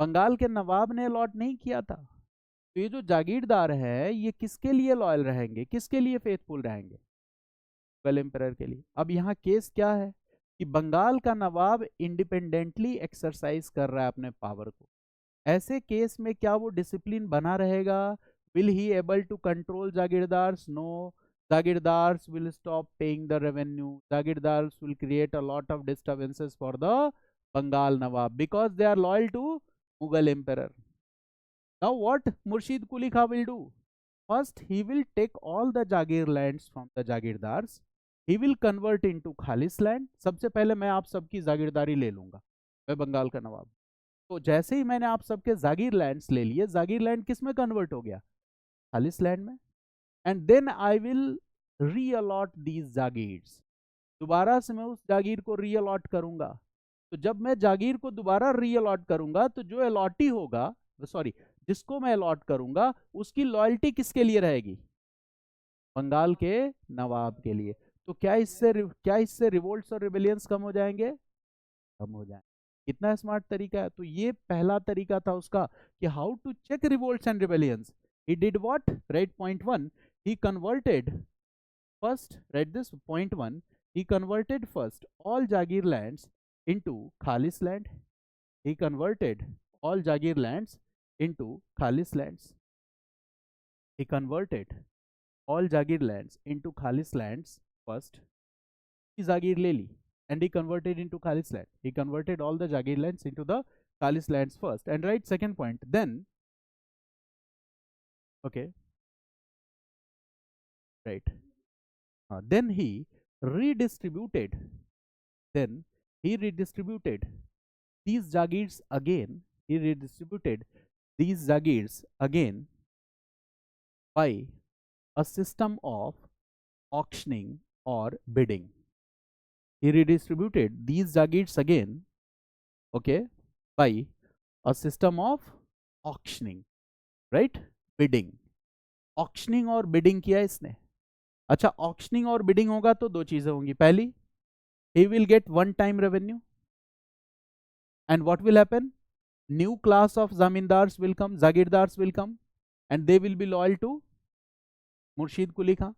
बंगाल के नवाब ने अलॉट नहीं किया था. तो ये जो जागीरदार है ये किसके लिए लॉयल रहेंगे, किसके लिए फेथफुल रहेंगे? मुगल एम्परर के लिए. अब यहाँ केस क्या है कि बंगाल का नवाब इंडिपेंडेंटली एक्सरसाइज कर रहा है अपने पावर को. ऐसे केस में क्या वो डिसिप्लिन बना रहेगा? Will he able to control jagirdars? No. Jagirdars will stop paying the revenue. Jagirdars will create a lot of disturbances for the Bengal nawab because they are loyal to Mughal emperor. Now what Murshid Quli Khan will do? First he will take all the Jagir lands from the Jagirdars. He will convert into khalis land. सबसे पहले मैं आप सबकी जागीरदारी ले लूंगा, मैं बंगाल का नवाब. तो जैसे ही मैंने आप सबके जागीर लैंड्स ले लिए, जागीर लैंड किस में कन्वर्ट हो गया? खालिस लैंड में. And then I will reallot these jagirs. दोबारा से मैं उस जागीर को रीअलॉट करूंगा. तो जब मैं जागीर को दोबारा रीअलॉट करूंगा तो जो अलॉटी होगा, सॉरी, जिसको मैं अलॉट करूंगा उसकी लॉयल्टी किसके लिए रहेगी? बंगाल के नवाब के लिए. तो क्या इससे रिवोल्ट्स और रिबेलियंस कम हो जाएंगे? कम हो जाएंगे. कितना स्मार्ट तरीका है. तो ये पहला तरीका था उसका कि how to check revolts and rebellions. He did what? Right, point 1, he converted first, right this point 1, he converted first all Jagir lands into Khalis land. He converted all Jagir lands into Khalis lands. He converted all Jagir lands into Khalis lands first. He Jagir le li and he converted into Khalis land. He converted all the Jagir lands into the Khalis lands first. And right, second point. Then, okay, right. Then he redistributed. Then he redistributed these Jagirs again. He redistributed these Jagirs again by a system of auctioning or bidding. He redistributed these Jagirs again, okay, by a system of auctioning, right, bidding. Auctioning और bidding किया इसने. अच्छा, auctioning और bidding होगा तो दो चीजें होंगी. पहली, he will get one time revenue, and what will happen? New class of zamindars will come, zagirdars will come, and they will be loyal to Murshid Quli Khan.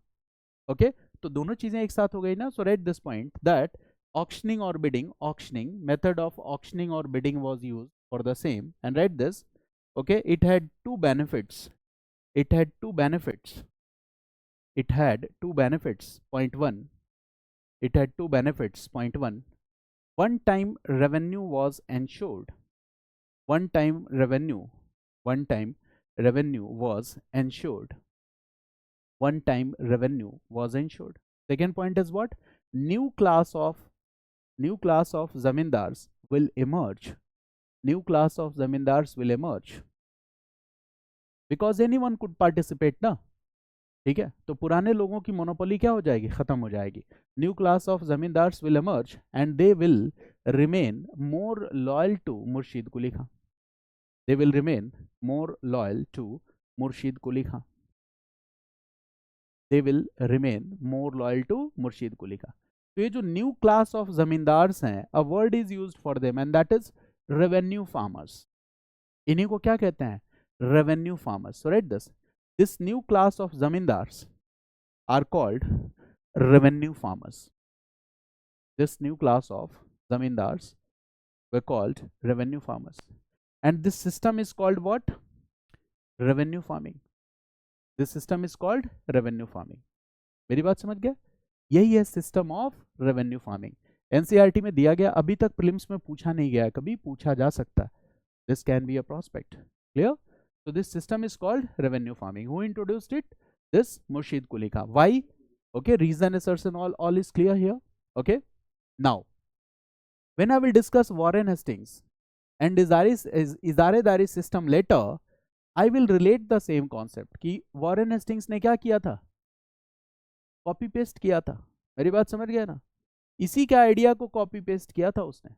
Okay, तो दोनों चीजें एक साथ हो गई ना. So write this point that auctioning और bidding, auctioning, method of auctioning और bidding was used for the same. And write this, okay, it had two benefits. It had two benefits. It had two benefits. Point 1, it had two benefits. Point 1, one time revenue was ensured. One time revenue was ensured. One time revenue was ensured. Second point is what? New class of zamindars will emerge. New class of zamindars will emerge because anyone could participate ना. ठीक है, तो पुराने लोगों की monopoly क्या हो जाएगी? खत्म हो जाएगी. New class of zamindars will emerge and they will remain more loyal to Murshid Quli Khan. They will remain more loyal to Murshid Quli Khan. They will remain more loyal to Murshid Quli Khan. तो ये जो न्यू क्लास ऑफ जमींदार्स हैं, a word is used for them and that is revenue farmers. इन्हीं को क्या कहते हैं? Revenue farmers. So write this, this new class of zamindars are called revenue farmers. This new class of zamindars were called revenue farmers, and this system is called what? Revenue farming. This system is called revenue farming. मेरी बात समझ गया? यही है system of revenue farming. NCERT में दिया गया, अभी तक प्रीलिम्स में पूछा नहीं गया, कभी पूछा जा सकता. This can be a prospect. Clear? So this system is called revenue farming. Who introduced it? This Murshid Quli Khan. Why? Okay, reason, assertion, all is clear here. Okay. Now, when I will discuss Warren Hastings and Izaredari system later, I will relate the same concept. कि Warren Hastings ने क्या किया था? Copy paste किया था। मेरी बात समझ गया ना? इसी के आइडिया को कॉपी पेस्ट किया था उसने।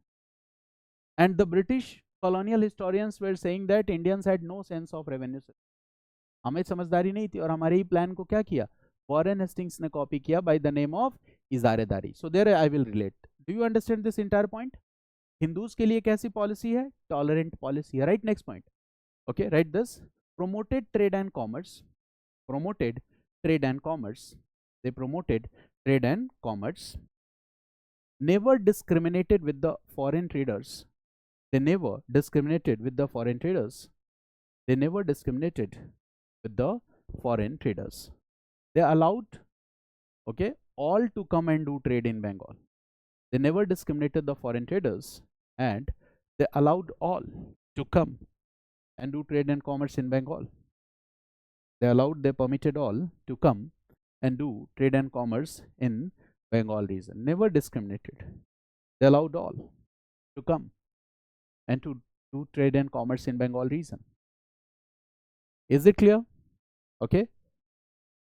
And the British colonial historians were saying that Indians had no sense of revenue system. हमें समझदारी नहीं थी और हमारे ही प्लान को क्या किया, वॉरेन हेस्टिंग्स ने कॉपी किया by the name of ijaredari. So there I will relate. Do you understand this entire point? Hindus के लिए कैसी पॉलिसी है? टॉलरेंट पॉलिसी है, right? Next point. Okay, write this. promoted trade and commerce promoted trade and commerce they promoted trade and commerce, never discriminated with the foreign traders. They never discriminated with the foreign traders. They never discriminated with the foreign traders. They allowed, okay, all to come and do trade in Bengal. They never discriminated the foreign traders, and they allowed all to come and do trade and commerce in Bengal. They permitted all to come and do trade and commerce in Bengal region. Never discriminated. They allowed all to come and to do trade and commerce in Bengal region. Is it clear? Okay.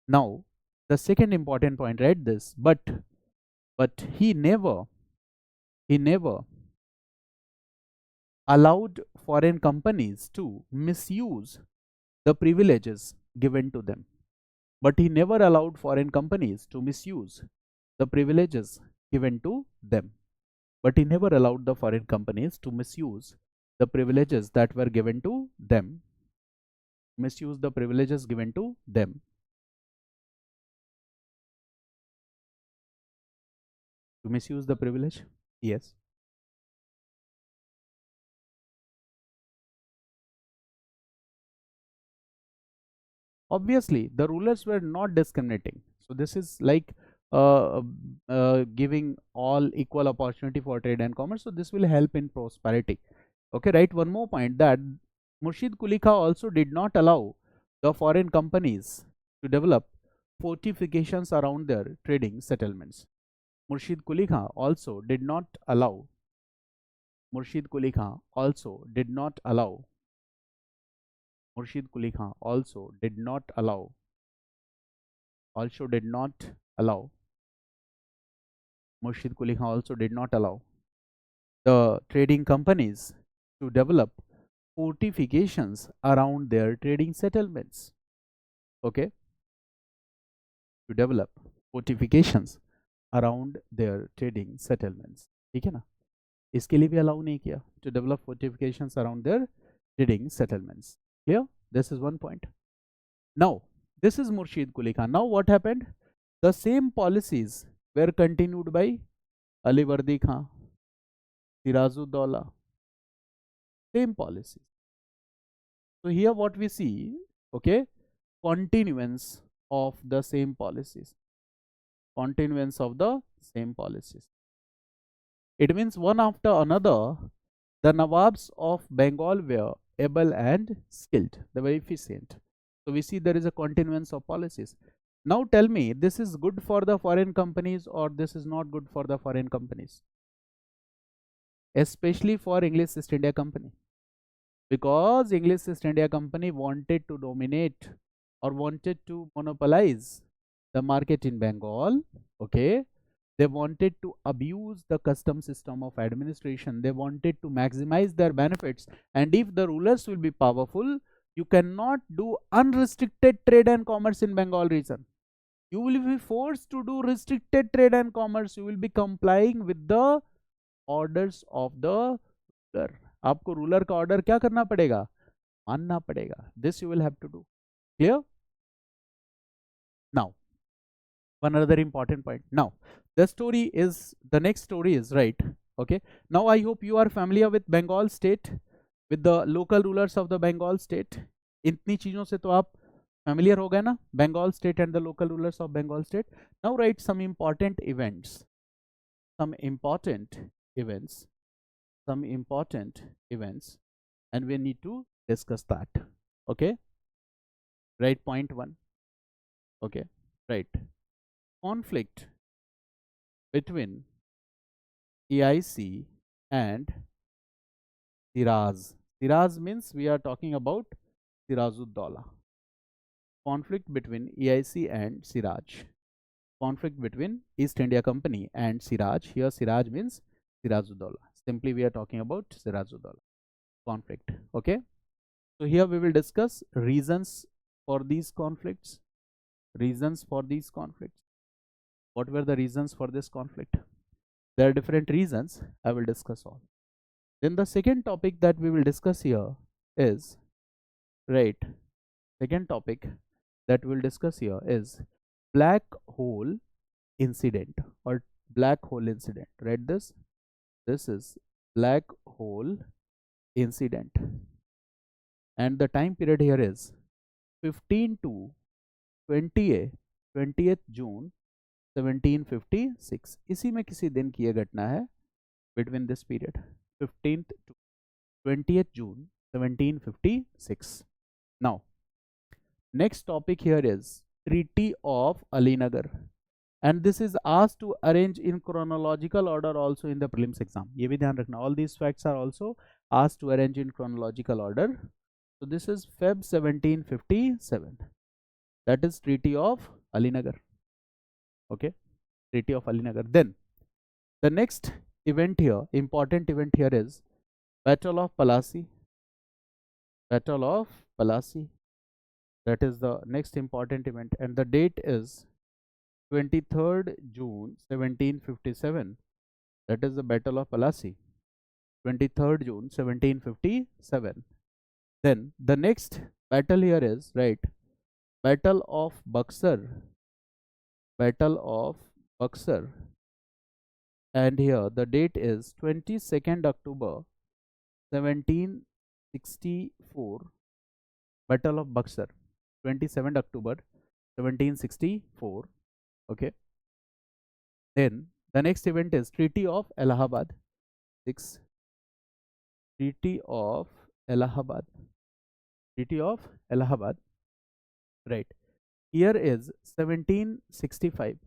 Now, the second important point, write this. But he never allowed foreign companies to misuse the privileges given to them. But he never allowed foreign companies to misuse the privileges given to them. But he never allowed the foreign companies to misuse the privileges that were given to them. Misuse the privileges given to them. To misuse the privilege? Yes. Obviously, the rulers were not discriminating. So this is like giving all equal opportunity for trade and commerce. So this will help in prosperity. Okay, right? One more point, that Murshid Quli Khan also did not allow the foreign companies to develop fortifications around their trading settlements. Murshid Quli Khan also did not allow. Murshid Quli Khan also did not allow. Murshid Quli Khan also did not allow. Also did not allow. Murshid Quli Khan also did not allow the trading companies to develop fortifications around their trading settlements. Okay, to develop fortifications around their trading settlements. ठीक है ना? इसके लिए भी allow नहीं किया, to develop fortifications around their trading settlements. Clear? This is one point. Now, this is Murshid Quli Khan. Now, what happened? The same policies were continued by Ali Vardi Khan, Sirajuddaulah. Same policies. So here what we see, okay, continuance of the same policies. Continuance of the same policies. It means one after another, the Nawabs of Bengal were able and skilled. They were efficient. So we see there is a continuance of policies. Now tell me, this is good for the foreign companies or this is not good for the foreign companies? Especially for English East India Company. Because English East India Company wanted to dominate or wanted to monopolize the market in Bengal. Okay. They wanted to abuse the custom system of administration. They wanted to maximize their benefits. And if the rulers will be powerful, you cannot do unrestricted trade and commerce in Bengal region. You will be forced to do restricted trade and commerce. You will be complying with the orders of the ruler. आपको ruler का order क्या करना पड़ेगा? मानना पड़ेगा. This you will have to do. Clear? Now, one other important point. Now, the next story is, right? Okay. Now, I hope you are familiar with Bengal state, with the local rulers of the Bengal state. इतनी चीजों से तो आप familiar हो गए ना? Bengal state and the local rulers of Bengal state. Now, write some important events. Some important events, and we need to discuss that. Okay, right? Point 1. Okay, right. Conflict between EIC and Siraz. Siraz means we are talking about Sirajuddaulah. Conflict between EIC and Siraj. conflict between East India Company and Siraj. Here Siraj means Sirajuddaulah. Simply we are talking about Sirajuddaulah conflict. Okay. So here we will discuss reasons for these conflicts. Reasons for these conflicts. What were the reasons for this conflict? There are different reasons. I will discuss all. Then the second topic that we will discuss here is, right, second topic that we'll discuss here is black hole incident or black hole incident. Right, this is black hole incident, and the time period here is 15 to 20th June 1756. इसी में किसी दिन की यह घटना है. Between this period 15th to 20th June 1756. Now next topic here is Treaty of Alinagar, and this is asked to arrange in chronological order also in the prelims exam. ये भी ध्यान रखना. All these facts are also asked to arrange in chronological order. So this is Feb 1757. That is Treaty of Alinagar. Okay, Treaty of Alinagar. Then the next event here, important event here is Battle of Plassey. Battle of Plassey. That is the next important event, and the date is 23rd June 1757. That is the Battle of Plassey. 23rd June 1757. Then the next battle here is, right, Battle of Buxar. Battle of Buxar. And here the date is 22nd October 1764. Battle of Buxar, 27th October 1764. Okay. Then the next event is Treaty of Allahabad. 6. Treaty of Allahabad. Treaty of Allahabad. Right. Year is 1765.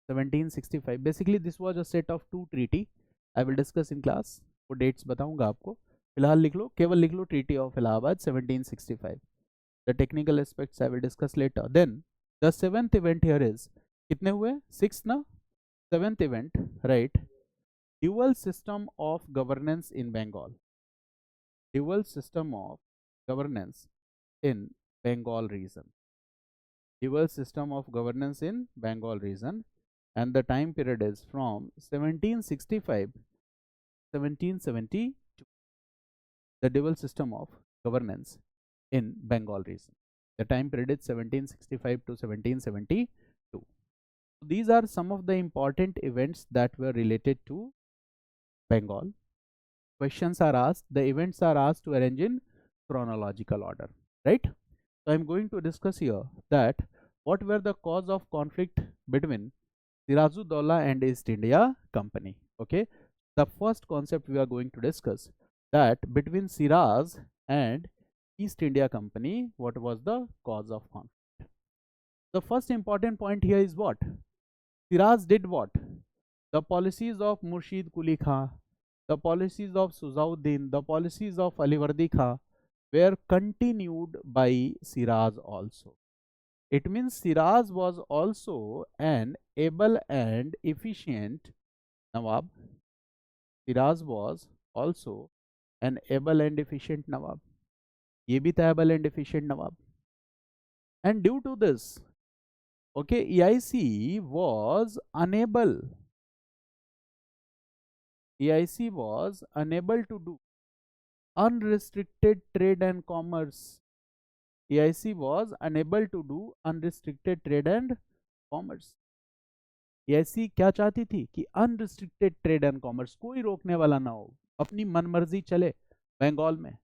1765. Basically this was a set of two treaty. I will discuss in class. वो dates बताऊंगा आपको. फिलहाल लिख लो, केवल लिख लो Treaty of Allahabad 1765. The technical aspects I will discuss later. Then the seventh event here is, कितने हुए? 6 ना? Seventh event, right? Dual system of governance in Bengal. Dual system of governance in Bengal region. Dual system of governance in Bengal region, and the time period is from 1765 1772. The dual system of governance in Bengal region. The time period is 1765 to 1772. These are some of the important events that were related to Bengal. Questions are asked, the events are asked to arrange in chronological order, right? So I am going to discuss here that what were the cause of conflict between Sirajuddaulah and East India Company. Okay, the first concept we are going to discuss, that between Siraj and East India Company, what was the cause of conflict? The first important point here is what? Siraj did what? The policies of Murshid Quli Khan, the policies of Suzauddin, the policies of Alivardi Khan were continued by Siraj also. It means Siraj was also an able and efficient Nawab. Siraj was also an able and efficient Nawab. ये भी था able and efficient Nawab. And due to this, okay, EIC was unable to do unrestricted trade and commerce. EIC was unable to do unrestricted trade and commerce. EIC क्या चाहती थी कि unrestricted trade and commerce, कोई रोकने वाला ना हो, अपनी मनमर्जी चले बंगाल में.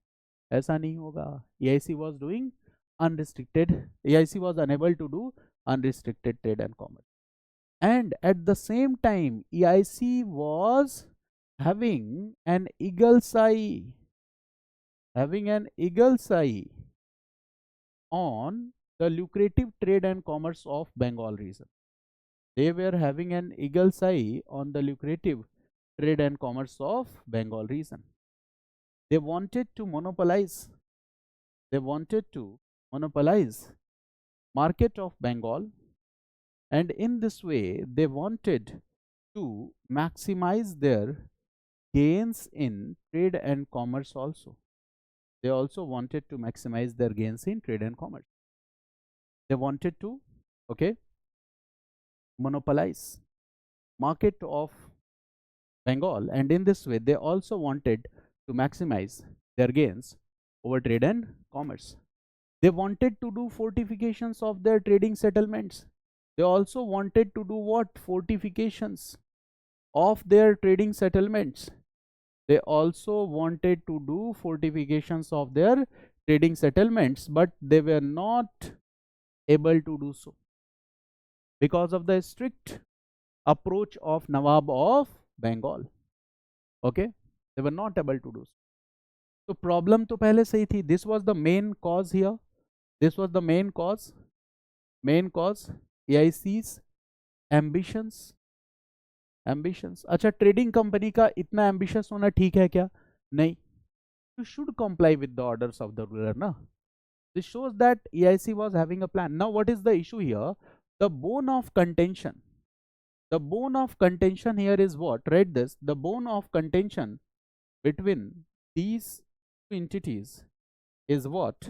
ऐसा नहीं होगा. EIC was doing unrestricted, EIC was unable to do unrestricted trade and commerce. And at the same time, EIC was having an eagle's eye, on the lucrative trade and commerce of Bengal region. They were having an eagle's eye on the lucrative trade and commerce of Bengal region. They wanted to monopolize market of Bengal and in this way they wanted to maximize their gains in trade and commerce also. They also wanted to maximize their gains in trade and commerce. They wanted to, okay, monopolize market of Bengal, and in this way they also wanted to maximize their gains over trade and commerce. They wanted to do fortifications of their trading settlements. They also wanted to do what? Fortifications of their trading settlements. They also wanted to do fortifications of their trading settlements, but they were not able to do so because of the strict approach of Nawab of Bengal. Okay, they were not able to do so. So problem तो पहले से ही थी. This was the main cause here. This was the main cause. Main cause AIC's ambitions. अच्छा, trading company का इतना ambitious होना ठीक है क्या? नहीं. You should comply with the orders of the ruler, na? This shows that AIC was having a plan. Now what is the issue here? The bone of contention. The bone of contention here is what? Read this. The bone of contention between these two entities is what?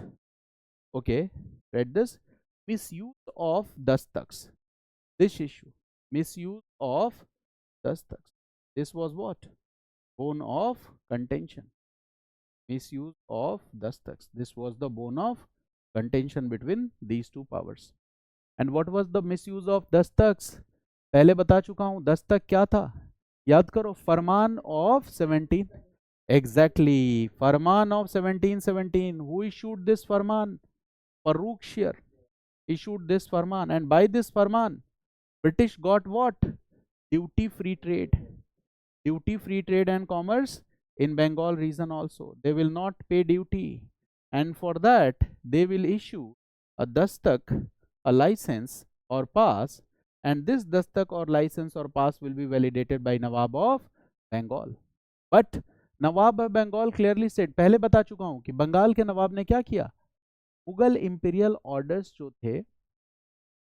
Okay, read this. Misuse of dastaks. This issue. Misuse of dastaks. This was what? Bone of contention. Misuse of dastaks. This was the bone of contention between these two powers. And what was the misuse of dastaks? पहले बता चुका हूं. दस्तक क्या था? याद करो. फरमान of 17. Exactly. Farman of 1717. Who issued this Farman? Farooq Shir issued this Farman, and by this Farman, British got what? Duty-free trade. Duty-free trade and commerce in Bengal region also. They will not pay duty, and for that they will issue a dastak, a license or pass, and this dastak or license or pass will be validated by Nawab of Bengal. But nawab of Bengal clearly said, पहले बता चुका हूं कि बंगाल के नवाब ने क्या किया? Mughal imperial orders जो थे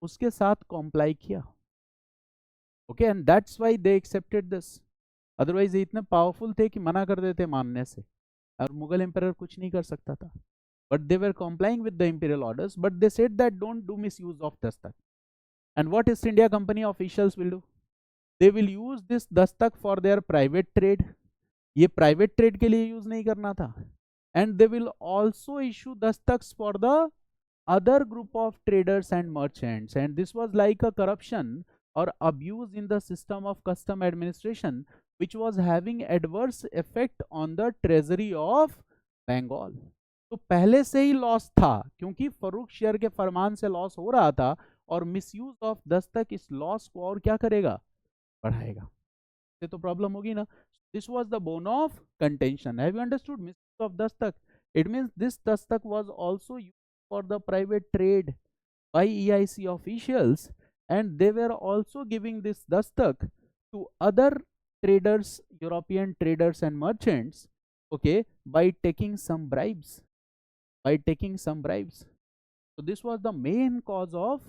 उसके साथ कॉम्प्लाई किया. Okay, and that's why they accepted this. Otherwise ये इतने पावरफुल थे कि मना कर देते मानने से, और मुगल इंपीरियर कुछ नहीं कर सकता था. But they were complying with the imperial orders, but they said that don't do misuse of dastak. And what East India Company officials will do? They will use this dastak for their private trade. ये private trade के लिए use नहीं करना था. And they will also issue dastaks for the other group of traders and merchants. And this was like a corruption और abuse in the system of custom administration which was having adverse effect on the treasury of Bengal. तो पहले से ही loss था, क्योंकि फरूक शेर के फरमान से loss हो रहा था, और मिसयूज ऑफ दस्तक इस लॉस को और क्या करेगा? बढ़ाएगा. ये तो प्रॉब्लम होगी ना. This was the bone of contention. Have you understood? Misuse of dastak. It means this dastak was also used for the private trade by EIC officials, and they were also giving this dastak to other traders, European traders and merchants, okay, by taking some bribes. By taking some bribes. So this was the main cause of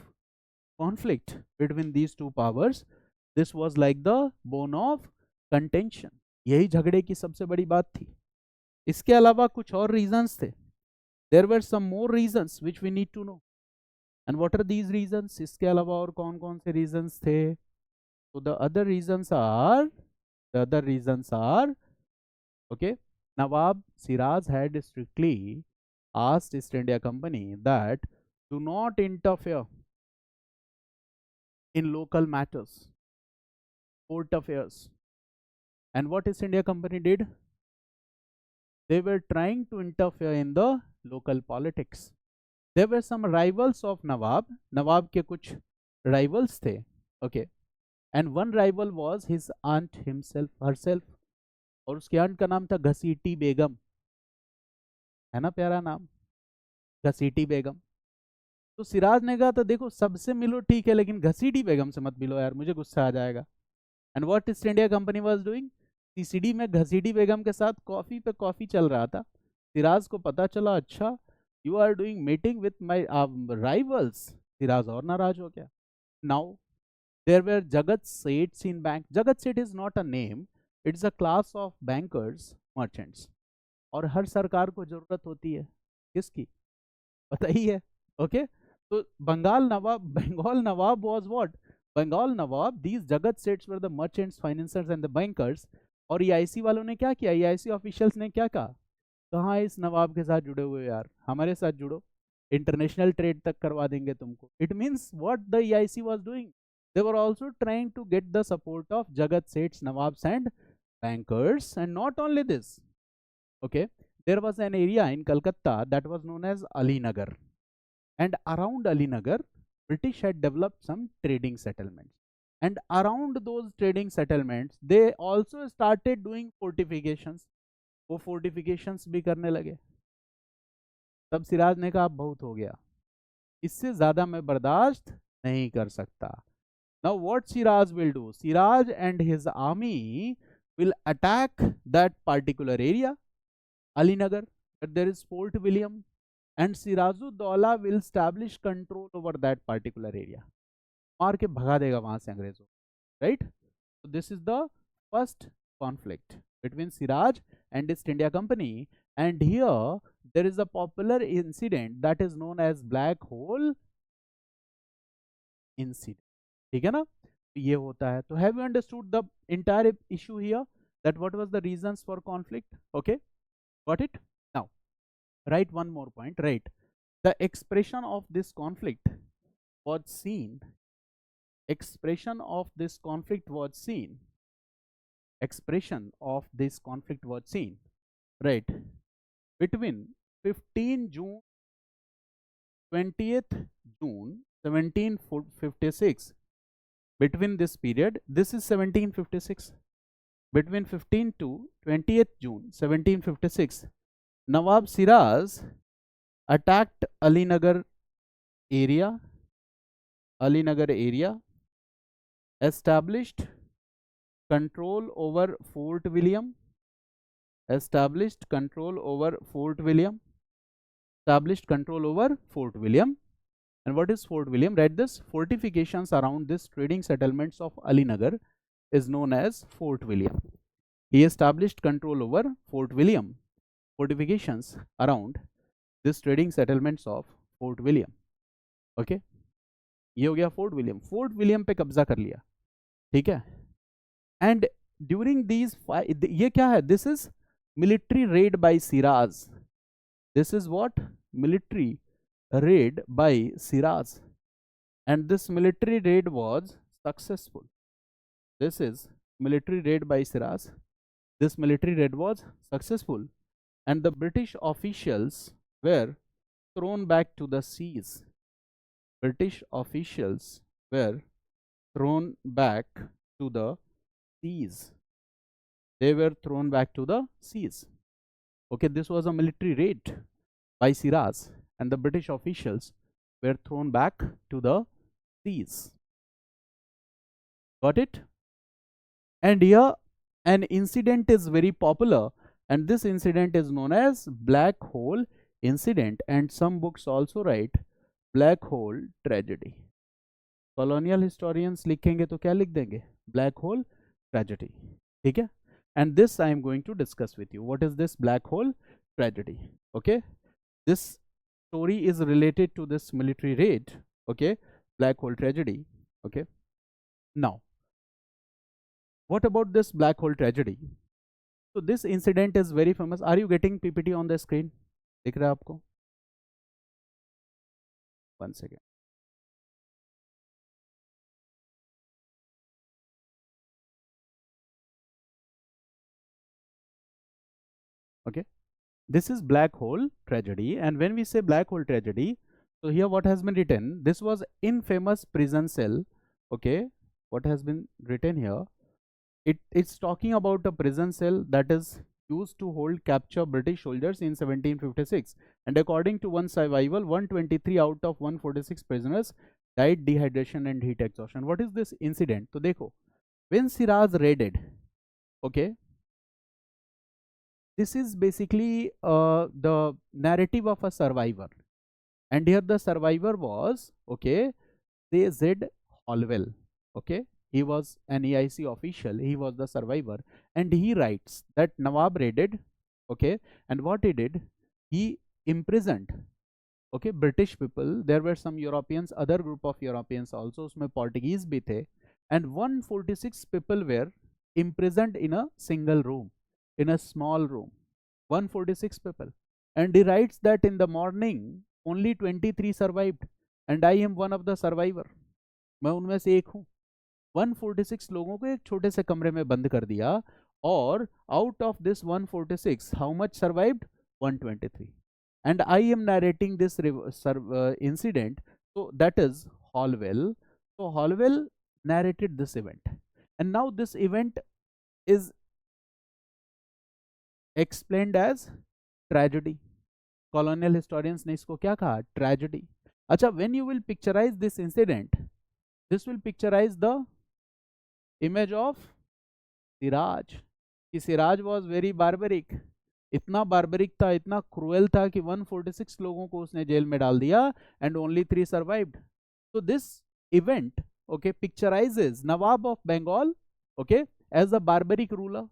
conflict between these two powers. This was like the bone of contention. यही झगड़े की सबसे बड़ी बात थी. इसके अलावा कुछ और रीजंस थे. There were some more reasons which we need to know. And what are these reasons? इसके अलावा और कौन कौन से रीजंस थे? तो the other reasons are okay, Nawab Siraj had strictly asked East India Company that do not interfere in local matters, court affairs. And what East India Company did? They were trying to interfere in the local politics. There were some rivals of Nawab. Nawab के कुछ rivals थे. Okay. And one rival was his aunt herself. और उसकी aunt का नाम था घसीटी बेगम. है ना प्यारा नाम, घसीटी बेगम. तो सिराज ने कहा तो देखो सबसे मिलो ठीक है, लेकिन घसीटी बेगम से मत मिलो यार, मुझे गुस्सा आ जाएगा. And what East India company was doing? CCD में घसीटी बेगम के साथ कॉफी पे कॉफी चल रहा था. सिराज को पता चला, अच्छा you are doing meeting with my rivals. Siraj और नाराज हो गया. Now There were Jagat Seths in bank. Jagat Seth is not a name, it's a class of bankers, merchants. और हर सरकार को जरूरत होती है किसकी, पता ही है. ओके, तो बंगाल नवाब was what? Bengal Nawab, these Jagat Seths were the merchants, financiers and the bankers. और EIC वालों ने क्या किया, EIC ऑफिशियल्स ने क्या कहा, कहाँ इस नवाब के साथ जुड़े हुए यार, हमारे साथ जुड़ो, इंटरनेशनल ट्रेड तक करवा देंगे तुमको. It means what the EIC was doing, they were also trying to get the support of Jagat Seths, Nawabs and bankers. And not only this, okay, there was an area in Calcutta that was known as Alinagar, and around Alinagar British had developed some trading settlements, and around those trading settlements they also started doing fortifications. वो fortifications भी करने लगे. तब सिराज ने कहा बहुत हो गया, इससे ज्यादा मैं बर्दाश्त नहीं कर सकता. Now what Siraj will do? Siraj and his army will attack that particular area, Alinagar, where there is Fort William, and Sirajuddaula will establish control over that particular area. मार के भगा देगा वहां से अंग्रेजों, right? So this is the first conflict between Siraj and East India Company, and here there is a popular incident that is known as Black Hole incident. ठीक है ना, ये होता है. तो have you understood the entire issue here, that what was the reasons for conflict. Okay, got it. Now right one more point, right the expression of this conflict was seen, expression of this conflict was seen, expression of this conflict was seen, right, between 15 June 20th June 1756. Between this period, this is 1756, between 15 to 20th June 1756, Nawab Siraj attacked Alinagar area, established control over Fort William, established control over Fort William. And what is Fort William? Write this: fortifications around this trading settlements of Alinagar is known as Fort William. He established control over Fort William, fortifications around this trading settlements of Fort William. Okay, ये हो गया fort William. Fort William पे कब्जा कर लिया, ठीक है. And during these, ये क्या है, this is military raid by Siraj. This is what, military raid by Siraj, and this military raid was successful. This is military raid by Siraj. This military raid was successful, and the British officials were thrown back to the seas. British officials were thrown back to the seas. They were thrown back to the seas. Okay, this was a military raid by Siraj, and the British officials were thrown back to the seas. Got it? And here an incident is very popular, and this incident is known as Black Hole incident, and some books also write Black Hole tragedy. Colonial historians लिखेंगे तो क्या लिख देंगे, Black Hole tragedy. ठीक है? And this I am going to discuss with you. What is this Black Hole tragedy? Okay, this story is related to this military raid. Okay, Black Hole tragedy. Okay, now what about this Black Hole tragedy? So this incident is very famous. Are you getting PPT on the screen? दिख रहा है आपको? One second. Okay, this is Black Hole tragedy, and when we say Black Hole tragedy, so here what has been written, this was infamous prison cell. Okay, what has been written here, it's talking about a prison cell that is used to hold capture British soldiers in 1756, and according to one survival, 123 out of 146 prisoners died dehydration and heat exhaustion. What is this incident? So देखो, when Siraj raided, okay, this is basically the narrative of a survivor, and here the survivor was, okay, Z. Holwell. Okay, he was an EIC official, he was the survivor, and he writes that Nawab raided, okay, and what he did, he imprisoned, okay, British people. There were some Europeans, other group of Europeans also, उसमें Portuguese भी थे, and 146 people were imprisoned in a single room, in a small room, 146 people. And he writes that in the morning only 23 survived, and I am one of the survivor, मैं उनमें से एक हूँ. 146 लोगों को एक छोटे से कमरे में बंद कर दिया, और out of this 146 how much survived, 123. And I am narrating this incident, so that is Holwell. So Holwell narrated this event, and now this event is explained as tragedy. Colonial historians ने इसको क्या कहा, tragedy. अच्छा, when you will picturize this incident, this will picturize the image of Siraj, कि Siraj was very barbaric, इतना barbaric था, इतना cruel था कि 146 लोगों को उसने जेल में डाल दिया, and only 3 survived. So this event, okay, picturizes Nawab of Bengal, okay, as a barbaric ruler.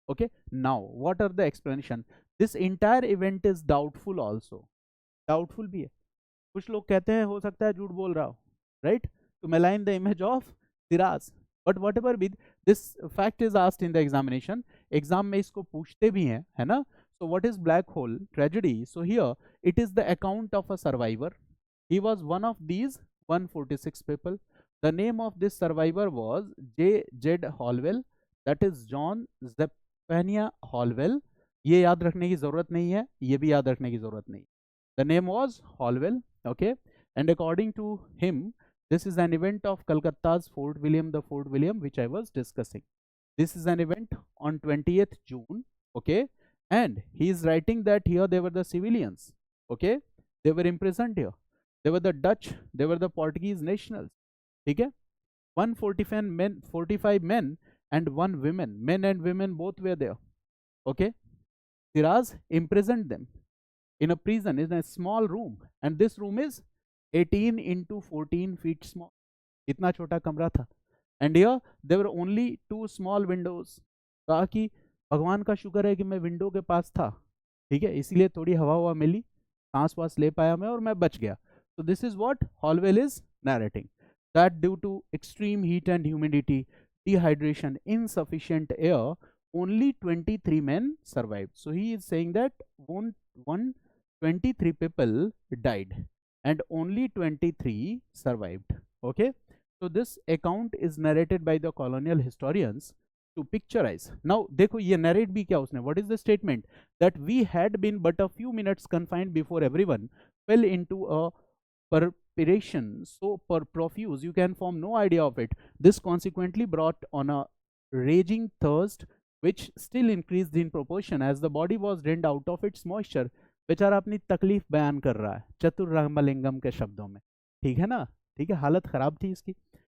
Okay, now what are the explanation? This entire event is doubtful also. Doubtful भी है. कुछ लोग कहते हैं हो सकता है झूठ बोल रहा हो, right, to malign the image of Siraj. But whatever be, this fact is asked in the examination. Exam में इसको पूछते भी हैं, है ना. So what is black hole tragedy? So here it is the account of a survivor. He was one of these 146 people. The name of this survivor was J. Holwell. That is John Zephaniah Holwell. ये याद रखने की जरूरत नहीं है, ये भी याद रखने की जरूरत नहीं. The name was Holwell. Okay, and according to him, this is an event of Calcutta's Fort William, the Fort William which I was discussing. This is an event on 20th June. Okay, and he is writing that here they were the civilians. Okay, they were imprisoned here. They were the Dutch, they were the Portuguese nationals. Okay, 145 men and 1 woman. Men and women both were there. Okay, Siraz imprisoned them in a prison, in a small room, and this room is 18 into 14 feet small. इतना छोटा कमरा था. And here there were only 2 small windows. कहा कि भगवान का शुक्र है कि मैं विंडो के पास था, ठीक है, इसीलिए थोड़ी हवा हवा मिली, सांस वास ले पाया मैं और मैं बच गया. So this is what Holwell is narrating, that due to extreme heat and humidity, dehydration, insufficient air, only 23 men survived. So he is saying that 123 people died and only 23 survived. Okay, so this account is narrated by the colonial historians to picturize. Now देखो ये narrate भी क्या उसने, what is the statement, that we had been but a few minutes confined before everyone fell into a perspiration so profuse you can form no idea of it. This consequently brought on a raging thirst which still increased in proportion as the body was drained out of its moisture. बेचारा अपनी तकलीफ बयान कर रहा है चतुर रामलिंगम के शब्दों में, ठीक है ना, ठीक है, हालत खराब थी इसकी.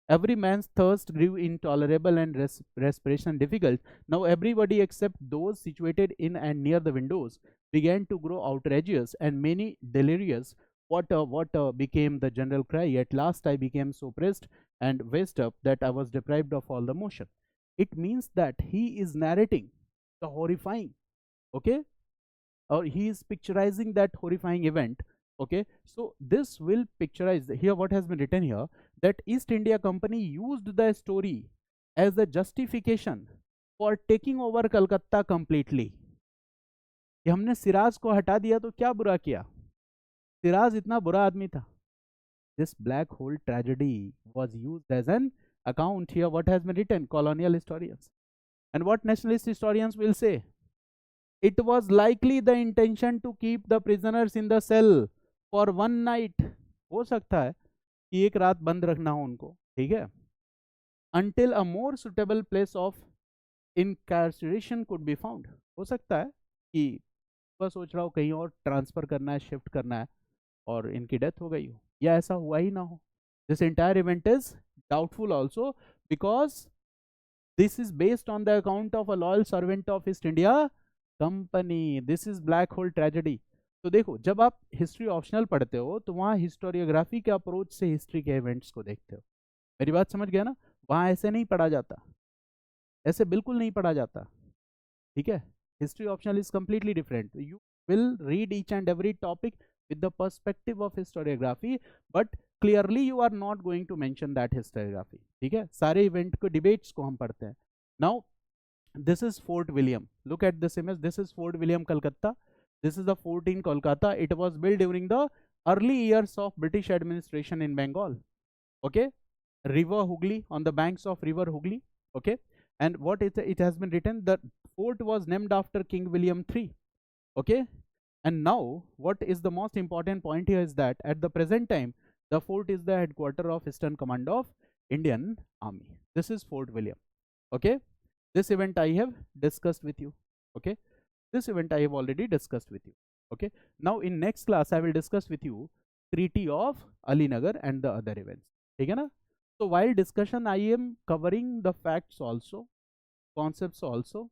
Every man's thirst grew intolerable and respiration difficult. Now everybody except those situated in and near the windows began to grow outrageous, and many delirious. Water, water became the general cry. At last I became so pressed and waist up that I was deprived of all the motion. It means that he is narrating the horrifying, okay, or he is picturizing that horrifying event. Okay, so this will picturize here what has been written here, that East India Company used the story as a justification for taking over Calcutta completely. कि हमने सिराज को हटा दिया तो क्या बुरा किया, सिराज इतना बुरा आदमी था. This black hole tragedy was used as an account here what has been written, colonial historians. And what nationalist historians will say, it was likely the intention to keep the prisoners in the cell for 1 night. हो सकता है कि एक रात बंद रखना हो उनको, ठीक है, until a more suitable place of incarceration could be found. हो सकता है कि वह सोच रहा हो कहीं और ट्रांसफर करना है, शिफ्ट करना है, और इनकी डेथ हो गई हो, या ऐसा हुआ ही ना हो. This entire event is doubtful also because this is based on the account of a loyal servant of East India Company. This is black hole tragedy. तो देखो जब आप हिस्ट्री ऑप्शनल पढ़ते हो तो वहाँ हिस्टोरियोग्राफी के अप्रोच से हिस्ट्री के इवेंट्स को देखते हो. मेरी बात समझ गया ना. वहाँ ऐसे नहीं पढ़ा जाता, ऐसे बिल्कुल नहीं पढ़ा जाता, ठीक है। History optional is completely different, you will read each and every topic with the perspective of historiography, but clearly you are not going to mention that historiography, ठीक है। सारे इवेंट को, डिबेट्स को हम पढ़ते हैं। Now this is Fort William, look at this image, this is Fort William Calcutta, this is the fort in Kolkata, it was built during the early years of British administration in Bengal, okay. River Hooghly, on the banks of river Hooghly, okay. And what it has been written, the fort was named after King William III, okay. And now what is the most important point here is that at the present time the fort is the headquarter of Eastern Command of Indian Army. This is Fort William, okay. This event I have discussed with you, okay. This event I have already discussed with you, okay. Now in next class I will discuss with you Treaty of Alinagar and the other events, ठीक है ना. So while discussion I am covering the facts also, concepts also,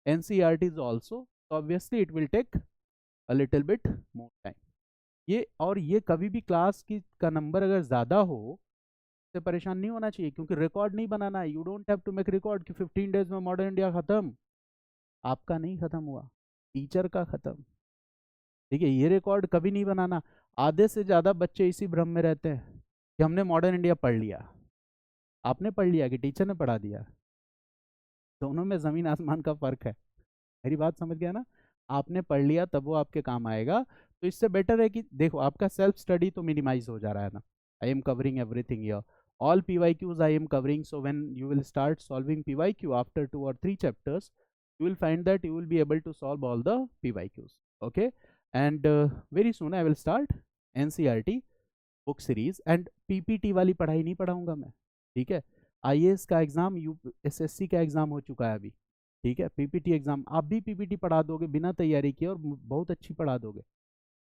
NCERTs also, so obviously it will take a little bit more time. ये और ये कभी भी class की का नंबर अगर ज़्यादा हो से परेशान नहीं होना चाहिए, क्योंकि रिकॉर्ड नहीं बनाना है. You don't have to make record कि 15 डेज में मॉडर्न इंडिया खत्म. आपका नहीं खत्म हुआ, टीचर का खत्म, ठीक है. ये रिकॉर्ड कभी नहीं बनाना. आधे से ज़्यादा बच्चे इसी भ्रम में रहते हैं कि हमने मॉडर्न इंडिया पढ़ लिया. आपने पढ़ लिया कि टीचर ने पढ़ा दिया? दोनों में ज़मीन आसमान का फ़र्क है. मेरी बात समझ गया ना. आपने पढ़ लिया तब वो आपके काम आएगा. तो इससे बेटर है कि देखो आपका सेल्फ स्टडी तो मिनिमाइज हो जा रहा है ना. I am covering everything here, all PYQs I am covering. So when you will start solving PYQ after 2 or 3 chapters, you will find that you will be able to solve all the PYQs, okay. And very soon I will start NCERT book series, and PPT वाली पढ़ाई नहीं पढ़ाऊंगा मैं, ठीक है. IAS का exam, UPSC का exam हो चुका है अभी, ठीक है. PPT एग्जाम आप भी PPT पढ़ा दोगे बिना तैयारी किए, और बहुत अच्छी पढ़ा दोगे,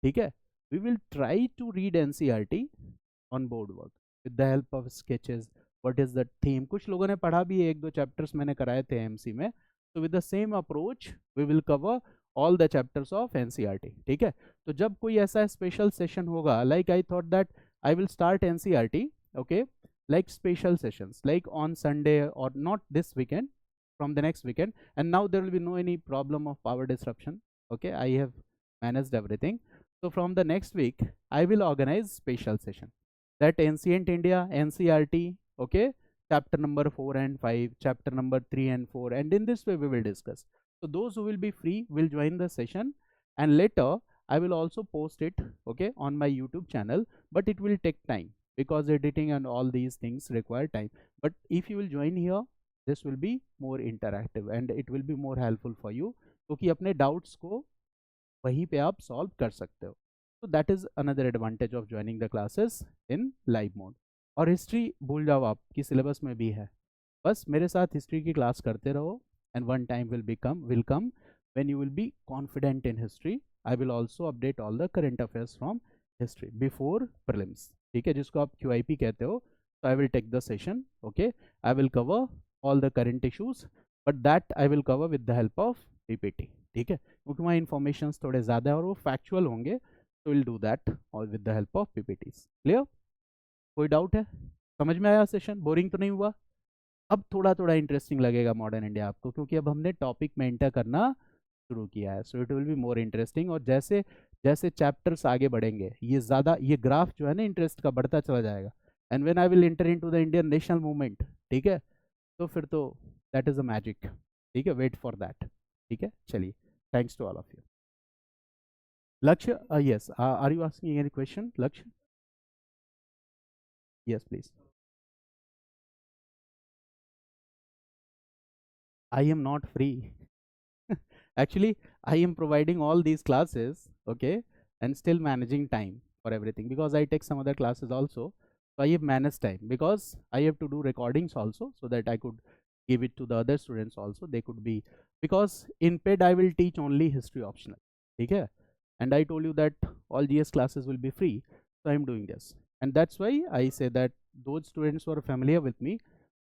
ठीक है. We will try to read NCERT on board work with the help of sketches. What is the theme? कुछ लोगों ने पढ़ा भी है, 1-2 चैप्टर्स मैंने कराए थे MC में. तो with the same approach we will cover all the chapters of NCERT, ठीक है. तो जब कोई ऐसा स्पेशल सेशन होगा, like I thought that I will start NCERT, okay, like special sessions, like on Sunday or not this weekend, from the next weekend. And now there will be no any problem of power disruption, okay. I have managed everything. So from the next week I will organize special session, that ancient India, NCERT, okay, chapter number 4 and 5, chapter number 3 and 4, and in this way we will discuss. So those who will be free will join the session, and later I will also post it, okay, on my YouTube channel, but it will take time because editing and all these things require time. But if you will join here, this will be more interactive and it will be more helpful for you, क्योंकि अपने doubts को वहीं पे आप solve कर सकते हो. So that is another advantage of joining the classes in live mode. और history भूल जाओ, आपकी syllabus में भी है. बस मेरे साथ history की क्लास करते रहो, and one time will come when you will be confident in history. I will also update all the current affairs from history before prelims, ठीक है, जिसको आप QIP कहते हो. So I will take the session, okay. I will cover all the current issues, but that I will cover with the help of PPT, ठीक है, क्योंकि वहाँ इन्फॉर्मेशन थोड़े ज़्यादा है और वो फैक्चुअल होंगे. तो विल डू दैट और with the help of PPTs. Clear? कोई डाउट है? समझ में आया सेशन? बोरिंग तो नहीं हुआ? अब थोड़ा थोड़ा इंटरेस्टिंग लगेगा मॉडर्न इंडिया आपको, क्योंकि अब हमने टॉपिक में एंटर करना शुरू किया है. So it will be more interesting. और जैसे जैसे चैप्टर्स आगे बढ़ेंगे, ये ज़्यादा, ये ग्राफ जो है ना इंटरेस्ट का बढ़ता चला जाएगा. And when I will enter into the Indian national movement, ठीक है, तो फिर तो दैट इज़ अ मैजिक, ठीक है. वेट फॉर दैट, ठीक है. चलिए, thanks to all of you. Lakshya, yes. Are you asking any question, Lakshya? Yes, please. I am not free. Actually, I am providing all these classes, okay, and still managing time for everything, because I take some other classes also. So I have managed time because I have to do recordings also, so that I could give it to the other students also. They could be, because in paid I will teach only history optional, okay. And I told you that all GS classes will be free, so I am doing this. And that's why I say that those students who are familiar with me,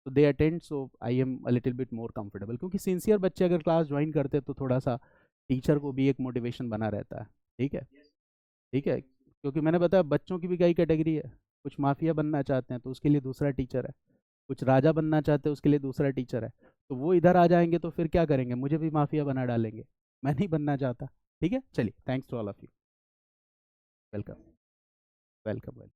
so they attend, so I am a little bit more comfortable. क्योंकि sincere बच्चे अगर class join करते तो थोड़ा सा teacher को भी एक मोटिवेशन बना रहता है, ठीक है, ठीक है. क्योंकि मैंने बताया बच्चों की भी कई कैटेगरी है. कुछ माफिया बनना चाहते हैं तो उसके लिए दूसरा टीचर है, कुछ राजा बनना चाहते हैं उसके लिए दूसरा टीचर है, तो वो इधर आ जाएंगे तो फिर क्या करेंगे, मुझे भी माफिया बना डालेंगे, मैं नहीं बनना चाहता। ठीक है, चलिए, thanks to all of you. Welcome. Welcome.